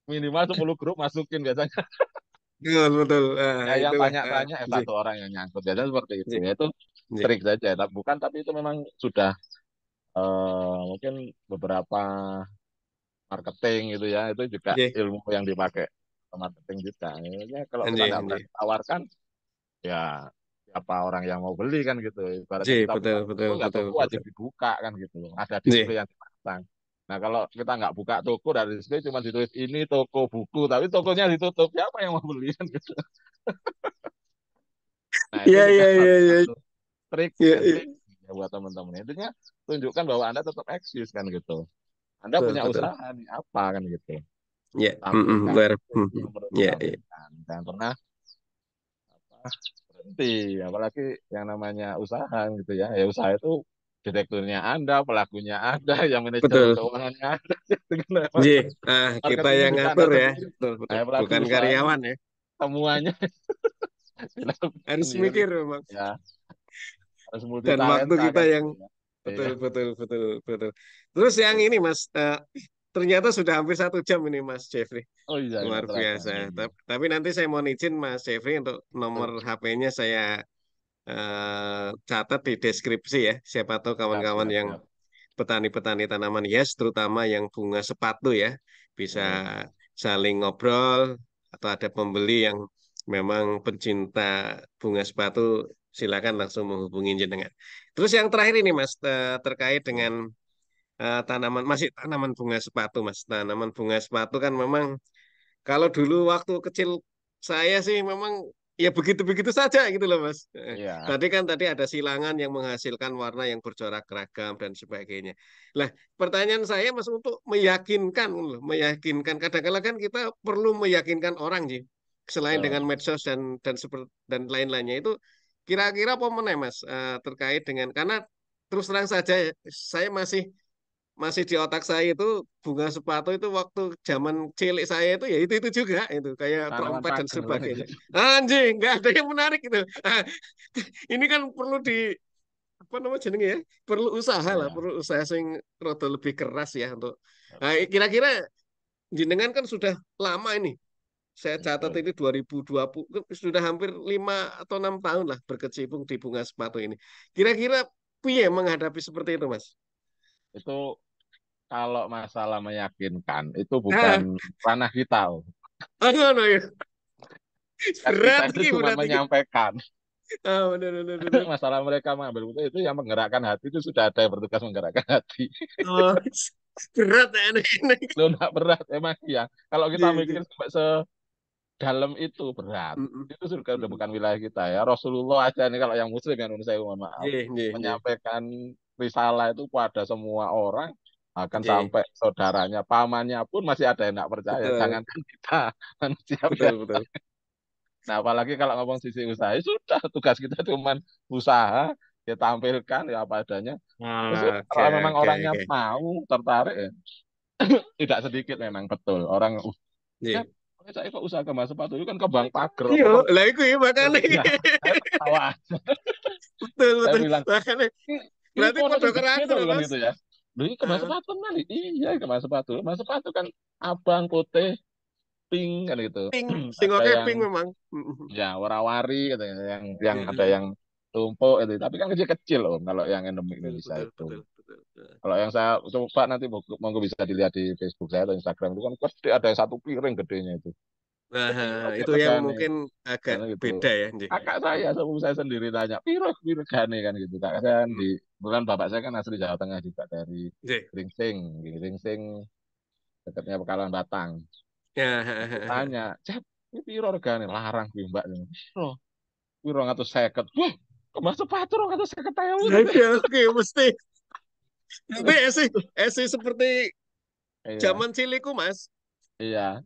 minimal 10 grup masukin biasanya. Betul, betul. Ah, Ya yang itulah. Ah, tanya-tanya nggih. 1 orang yang nyangkut. Biasanya seperti itu. Nggih. Ya itu Nggih. trik saja. Tapi bukan, tapi itu memang sudah mungkin beberapa marketing gitu ya. Itu juga Nggih. ilmu yang dipakai marketing juga. Ya, kalau kita Nggih, nggak nggih. berani tawarkan, ya siapa orang yang mau beli kan gitu. Ibaratnya Nggih, kita betul, buka betul, toko, ya betul, toko wajib betul. dibuka kan gitu. Ada Nggih. display yang dipasang. Nah kalau kita nggak buka toko dari display cuma ditulis ini toko buku, tapi tokonya ditutup, siapa yang mau beli kan gitu. Nah itu Iya, juga iya, iya, salah iya. satu trik Iya, and iya. trick ya buat teman-teman. Intinya tunjukkan bahwa Anda tetap eksis kan gitu. Anda Betul, punya betul. usaha nih apa kan gitu. Ya, Tampilkan. benar. Itu yang perlu Ya, ya. ditampilkan. Jangan pernah apa, berhenti. Apalagi yang namanya usaha gitu ya. Ya usaha itu direkturnya Anda, pelakunya Anda, yang manajer Betul. keuangannya Anda. Nggih. Ah, kita Marketingnya yang juga Anda ngatur ya. sendiri. Betul, Nah, betul. pelaku Bukan usaha karyawan ya. semuanya dilakukan Harus sendiri. mikir memang. Ya, harus multi Dan waktu talenta kita kan yang gitu ya. betul, Iya. betul, betul, betul. Terus yang ini Mas, ternyata sudah hampir 1 jam ini Mas Jeffrey. Oh iya, Luar nggak terasa. biasa. Iya, iya. Tapi nanti saya mau izin Mas Jeffrey untuk nomor Oke. HP-nya saya catat di deskripsi ya. Siapa tahu Siap, kawan-kawan siap, yang siap. petani-petani tanaman hias, terutama yang bunga sepatu ya, bisa Oke. saling ngobrol atau ada pembeli yang memang pencinta bunga sepatu, silakan langsung menghubungi jenengan. Terus yang terakhir ini Mas, terkait Oke. dengan tanaman, masih tanaman bunga sepatu Mas. Tanaman bunga sepatu kan memang kalau dulu waktu kecil saya sih memang ya begitu-begitu saja gitu loh Mas. Iya, Tadi ada silangan yang menghasilkan warna yang bercorak ragam dan sebagainya. Lah, pertanyaan saya Mas untuk meyakinkan loh, meyakinkan kadang-kadang kan kita perlu meyakinkan orang sih. Selain dengan betul. medsos dan seperti dan lain-lainnya itu kira-kira apa meneh Mas terkait dengan karena terus terang saja saya masih masih di otak saya itu bunga sepatu itu waktu zaman cilik saya itu ya itu juga itu kayak Tanaman trompet dan pagar. sebagainya. Anjing, nggak ada yang menarik itu. Ah, ini kan perlu di apa namanya jenenge ya? Perlu usaha lah, Iya. perlu usaha sing rada lebih keras ya untuk. Nah, kira-kira jenengan kan sudah lama ini. Saya catat Betul. ini 2020 sudah hampir 5 atau 6 tahun lah berkecimpung di bunga sepatu ini. Kira-kira piye menghadapi seperti itu, Mas? Itu kalau masalah meyakinkan, itu bukan Ah, ranah kita. Oh. ano ya. Kan kita Berat itu iki cuma berat iki. menyampaikan. Ah, benar benar benar. Masalah mereka mengambil keputusan itu yang menggerakkan hati itu sudah ada yang bertugas menggerakkan hati. Oh, berat ini. Lo enggak berat emang ya. Kalau kita Iya, mikir iya. sampai sedalam itu berat. Mm-mm. Itu sudah udah Mm-mm. bukan wilayah kita ya. Rasulullah aja nih kalau yang muslim yang saya mohon maaf Iya, iya, iya. menyampaikan risalah itu pada semua orang akan Iya, sampai saudaranya, pamannya pun masih ada yang tidak percaya. betul. Jangankan kita manusia Betul, biasa. betul. Nah, apalagi kalau ngomong sisi usaha, ya sudah tugas kita cuma usaha, ya tampilkan ya apa adanya. Ya sudah, Oke, kalau memang oke, orangnya oke. mau tertarik, ya, tidak sedikit memang betul. Orang, ya, Iya. saya kok usaha kemas sepatu itu kan ke Bank Pager, Iya, apa ke lah itu ya makanya. ya, saya ketawa. Betul, Saya betul. bilang, Makanya ini berarti kono pada sing gede kerakon tuh ya, kan Mas. gitu ya. Loh, ini kemas Ah, sepatu kan? Iya, kemas sepatu. Kemas sepatu kan abang, putih, pink kan gitu. pink, sing Ada oke yang pink memang. Mm-mm. ya warawari gitu ya, yang Iya, ada iya. yang tumpuk itu. Tapi kan kecil-kecil loh kalau yang endemik Betul, Indonesia betul, itu. betul. betul, betul. Kalau yang saya coba nanti monggo bisa dilihat di Facebook saya atau Instagram itu kan gede, ada yang satu piring gedenya itu. Nah, Oke itu yang regane, mungkin agak karena gitu. beda ya, Nji. Kakak Hmm. saya, sepupu saya sendiri tanya, piro regane kan gitu. Kakak saya kan Hmm. di, bukan bapak saya kan asli Jawa Tengah juga dari Nji. Gringsing, Gringsing dekatnya Pekalongan Batang. Ya, Aku tanya, Cep, ini piro regane? Larang kuwi Mbak. Piro? Piro 250. Wah, kembar sepatu 250.000 gitu. oke, oke, mesti. Tapi esi seperti Iya, zaman ciliku, Mas. iya.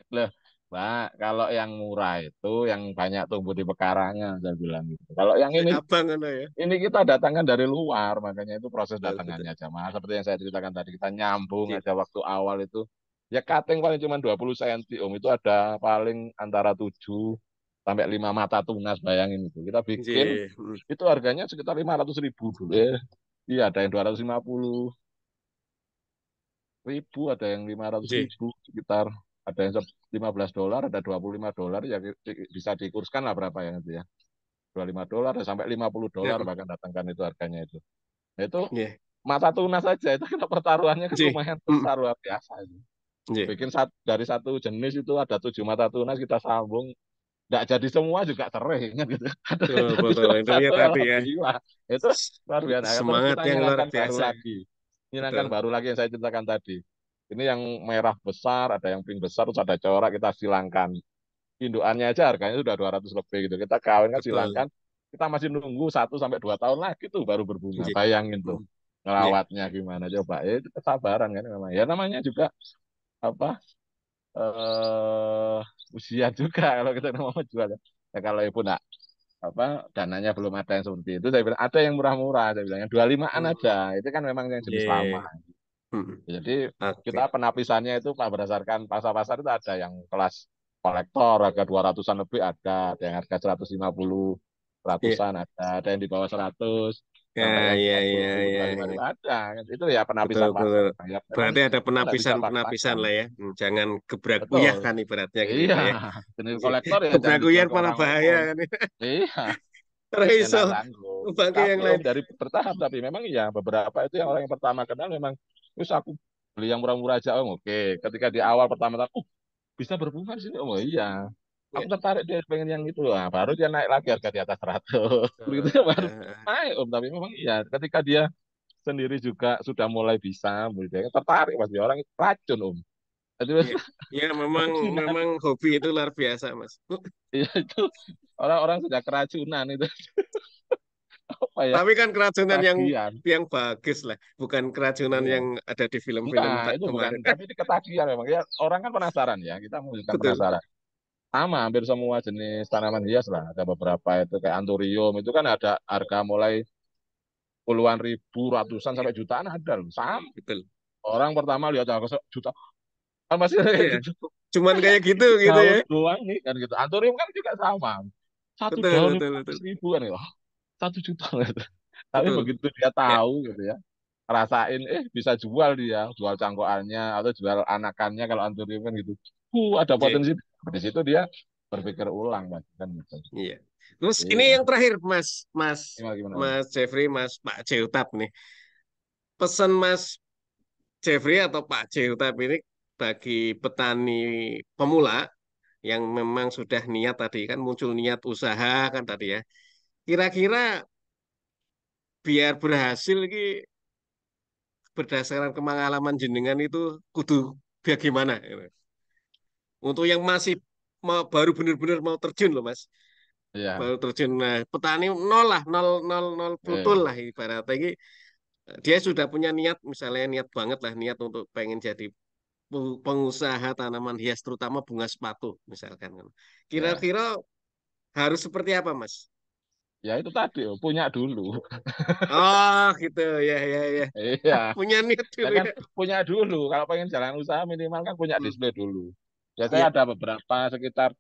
Loh, Mbak, kalau yang murah itu yang banyak tumbuh di pekarangan, saya bilang gitu. Kalau yang Si ini abang kan ya. ini kita datangkan dari luar, makanya itu proses Betul, betul. datangannya aja. Mas, seperti yang saya ceritakan tadi, kita nyambung Nji. aja waktu awal itu. Ya cutting paling cuma 20 cm, Om. Itu ada paling antara 7 sampai 5 mata tunas, bayangin itu. Kita bikin, Nji. Hmm. itu harganya sekitar 500.000 dulu. Iya, ada yang 250.000, ada yang lima ratus Nji. ribu sekitar, ada yang $15, ada $25, ya bisa dikurskan lah berapa yang itu ya. $25 sampai Ya, $50 bahkan datangkan itu harganya itu. Nah, itu Nji. mata tunas saja itu kita pertaruhannya kan Nji. lumayan Hmm. besar luar biasa itu. Nji. Bikin dari satu jenis itu ada 7 mata tunas kita sambung, nggak jadi semua juga sering kan gitu. Ada yang Betul, jadi betul. cuma Itu ya satu, tadi ya. alhamdulillah. Itu luar biasa. Terus Semangat kita yang luar nyilangkan baru biasa. lagi. Nyilangkan Betul. baru lagi yang saya ceritakan tadi. Ini yang merah besar, ada yang pink besar, terus ada corak, kita silangkan. Indukannya aja harganya sudah 200 lebih gitu. Kita kawin kan Betul. silangkan, kita masih nunggu 1 sampai 2 tahun lagi tuh baru berbunga. Nji. Bayangin tuh Hmm. Nji. ngerawatnya gimana coba. Itu kesabaran kan memang. Ya namanya juga apa eh usia juga kalau kita mau jual. Ya kalau ibu nak apa dananya belum ada yang seperti itu, saya bilang ada yang murah-murah, saya bilangnya 25-an Hmm. aja. Itu kan memang yang jenis lama. Nji. Hmm. Jadi kita Oke. penapisannya itu Pak berdasarkan pasar-pasar itu ada yang kelas kolektor harga 200-an lebih ada yang harga 150 Iya. ratusan ada yang di bawah 100 sampai Ya, yang ya, 30 ya, ribu ya, 25 ribu ya. ada. Itu ya Betul, penapisan pasar. betul. Ya, memang Berarti ada kita nggak bisa penapisan-penapisan paksakan. lah ya. Jangan gebrak-uyah Betul. kan ibaratnya gitu ya, Iya, Pak ya. jenis Nji. kolektor ya jangan Gebrak-uyah dijual ke malah orang bahaya umum. kan. Iya, Terus ya iso nggak sanggup. bangke Tapi yang lain. Om dari bertahap, tapi memang iya beberapa itu yang orang yang pertama kenal memang, terus aku beli yang murah-murah aja Om. Oke, ketika di awal pertama-tama, bisa berbunga di sini. Oh iya, aku Ya. tertarik dia pengen yang itu. Nah, baru dia naik lagi harga di atas 100. Begitu ya baru naik Om. Tapi memang iya, ketika dia sendiri juga sudah mulai bisa, mulai dia tertarik pasti orang itu racun Om. Jadi Ya, ya memang keracunan, memang hobi itu luar biasa, Mas. iya itu orang-orang sudah keracunan itu apa ya, Tapi kan keracunan ketagihan. yang bagus lah, bukan keracunan yang Iya. ada di film-film Enggak, itu bukan, kemarin. tapi ini ketagihan memang. Ya, orang kan penasaran ya, kita menunjukkan Betul. penasaran. Sama hampir semua jenis tanaman hias lah. Ada beberapa itu kayak anthurium itu kan ada harga mulai puluhan ribu, ratusan Ya, sampai jutaan ada loh. Sama. betul. Orang pertama lihat harga juta, kan masih kayak Iya. gitu. Cuman kayak gitu gitu Daun ya. doang nih kan gitu. Anthurium kan juga sama. Satu Betul, daun betul, lima betul. ratus ribu kan ya. 1 juta gitu. Tapi Betul. begitu dia Ya, tahu gitu ya, rasain bisa jual dia, jual cangkokannya atau jual anakannya kalau anthurium kan gitu. Ada J. potensi. Di situ dia berpikir ulang Mas kan gitu. Iya. Terus ini Iya. yang terakhir, Mas, Mas, Gimana gimana Om? Mas Jeffrey, Mas Pak Ceutap nih. Pesan Mas Jeffrey atau Pak Ceutap ini bagi petani pemula yang memang sudah niat tadi kan muncul niat usaha kan tadi ya. Kira-kira biar berhasil ini berdasarkan pengalaman jenengan itu kudu bagaimana? Gitu. Untuk yang masih baru benar-benar mau terjun loh Mas. Iya. Baru terjun nah, petani nol lah, nol nol nol betul Eh, lah ibaratnya ini dia sudah punya niat misalnya niat banget lah niat untuk pengen jadi pengusaha tanaman hias terutama bunga sepatu misalkan. ya. Kira-kira harus seperti apa Mas? Ya itu tadi punya dulu. Oh gitu ya ya ya. Iya. Punya niat Ya dulu kan ya. punya dulu. Kalau pengen jalan usaha minimal kan punya Hmm. display dulu. Ya saya Iya. ada beberapa sekitar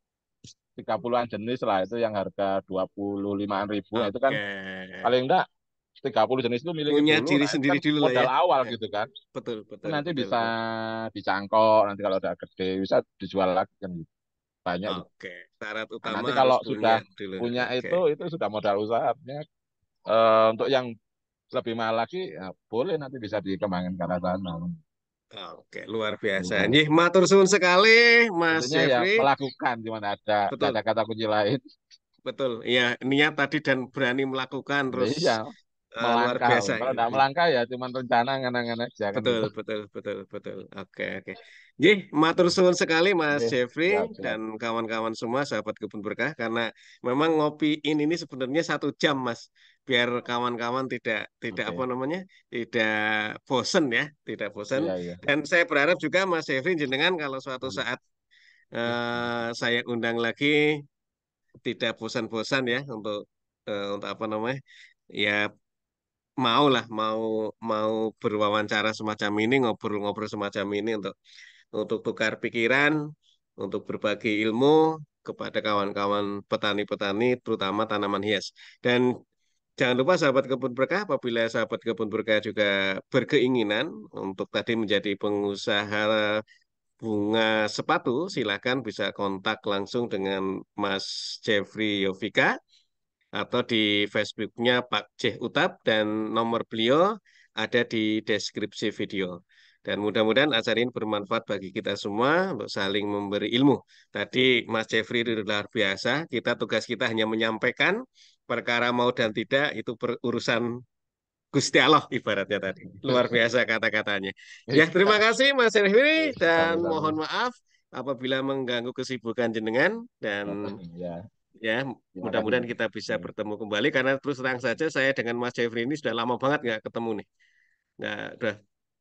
30-an jenis lah itu yang harga 25-an ribu. Nah, itu kan Oke. paling enggak 30 jenis itu miliki Punya dulu. diri Nah, itu sendiri kan dulu lah modal ya. awal Ya, gitu kan. betul Itu betul nanti betul bisa betul. dicangkok, nanti kalau udah gede bisa dijual lagi kan gitu. Banyak itu. Oke. Syarat Nah, utama nanti harus kalau punya sudah dulu. punya Oke. itu sudah modal usaha. Artinya, untuk yang lebih mahal lagi, ya boleh nanti bisa dikembangkan ke arah sana. Oke, luar biasa. Iya. Nggih, matur suwun sekali, Mas Intinya ya Jeffrey. melakukan, gimana ada nggak ada Betul, kata kunci lain. betul. Ya, niat tadi dan berani melakukan terus Iya, luar melangkah. biasa. Kalau nggak melangkah ya cuma rencana ngenang-ngenang aja kan Betul, gitu. betul, betul, betul. Oke, oke. Nggih, matur suwun sekali Mas Oke, Jeffrey siap, dan siap. kawan-kawan semua sahabat kebun berkah karena memang ngopiin ini sebenarnya 1 jam Mas, biar kawan-kawan tidak apa Oke, namanya tidak bosen ya, tidak bosen. iya, iya. Dan saya berharap juga Mas Jeffrey jenengan kalau suatu Hmm. saat saya undang lagi tidak bosan-bosan ya untuk apa namanya ya mau lah mau mau berwawancara semacam ini ngobrol-ngobrol semacam ini untuk tukar pikiran untuk berbagi ilmu kepada kawan-kawan petani-petani terutama tanaman hias dan jangan lupa sahabat kebun berkah apabila sahabat kebun berkah juga berkeinginan untuk tadi menjadi pengusaha bunga sepatu silakan bisa kontak langsung dengan Mas Jeffrey Yovika atau di Facebooknya Pak Ceh Utap dan nomor beliau ada di deskripsi video. Dan mudah-mudahan acara ini bermanfaat bagi kita semua untuk saling memberi ilmu. Tadi Mas Jeffrey itu luar biasa. Tugas kita hanya menyampaikan perkara mau dan tidak itu urusan Gusti Allah ibaratnya tadi. Luar biasa kata-katanya. Ya, Iya, terima kasih Mas Jeffrey dan sama-sama. mohon maaf apabila mengganggu kesibukan jenengan dan Ya, ya, terima kasih. mudah-mudahan kita bisa Ya. bertemu kembali karena terus terang saja saya dengan Mas Jeffrey ini sudah lama banget nggak ketemu nih. Nggak, udah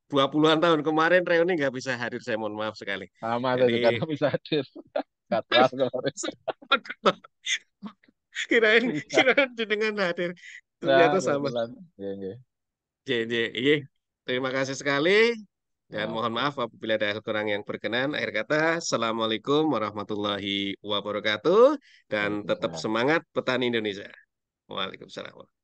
20-an tahun kemarin reuni nggak bisa hadir, saya mohon maaf sekali. Sama saya Jadi juga nggak bisa hadir. Jadwal kemarin. kirain Iya, kirain dengan hadir ya ternyata sama. kebetulan. Iya, iya. JJ, iya. Terima kasih sekali dan mohon Oke. maaf apabila ada hal kurang yang berkenan. Akhir kata, Assalamualaikum warahmatullahi wabarakatuh dan tetap Waalaikumsalam. semangat petani Indonesia. Waalaikumsalam.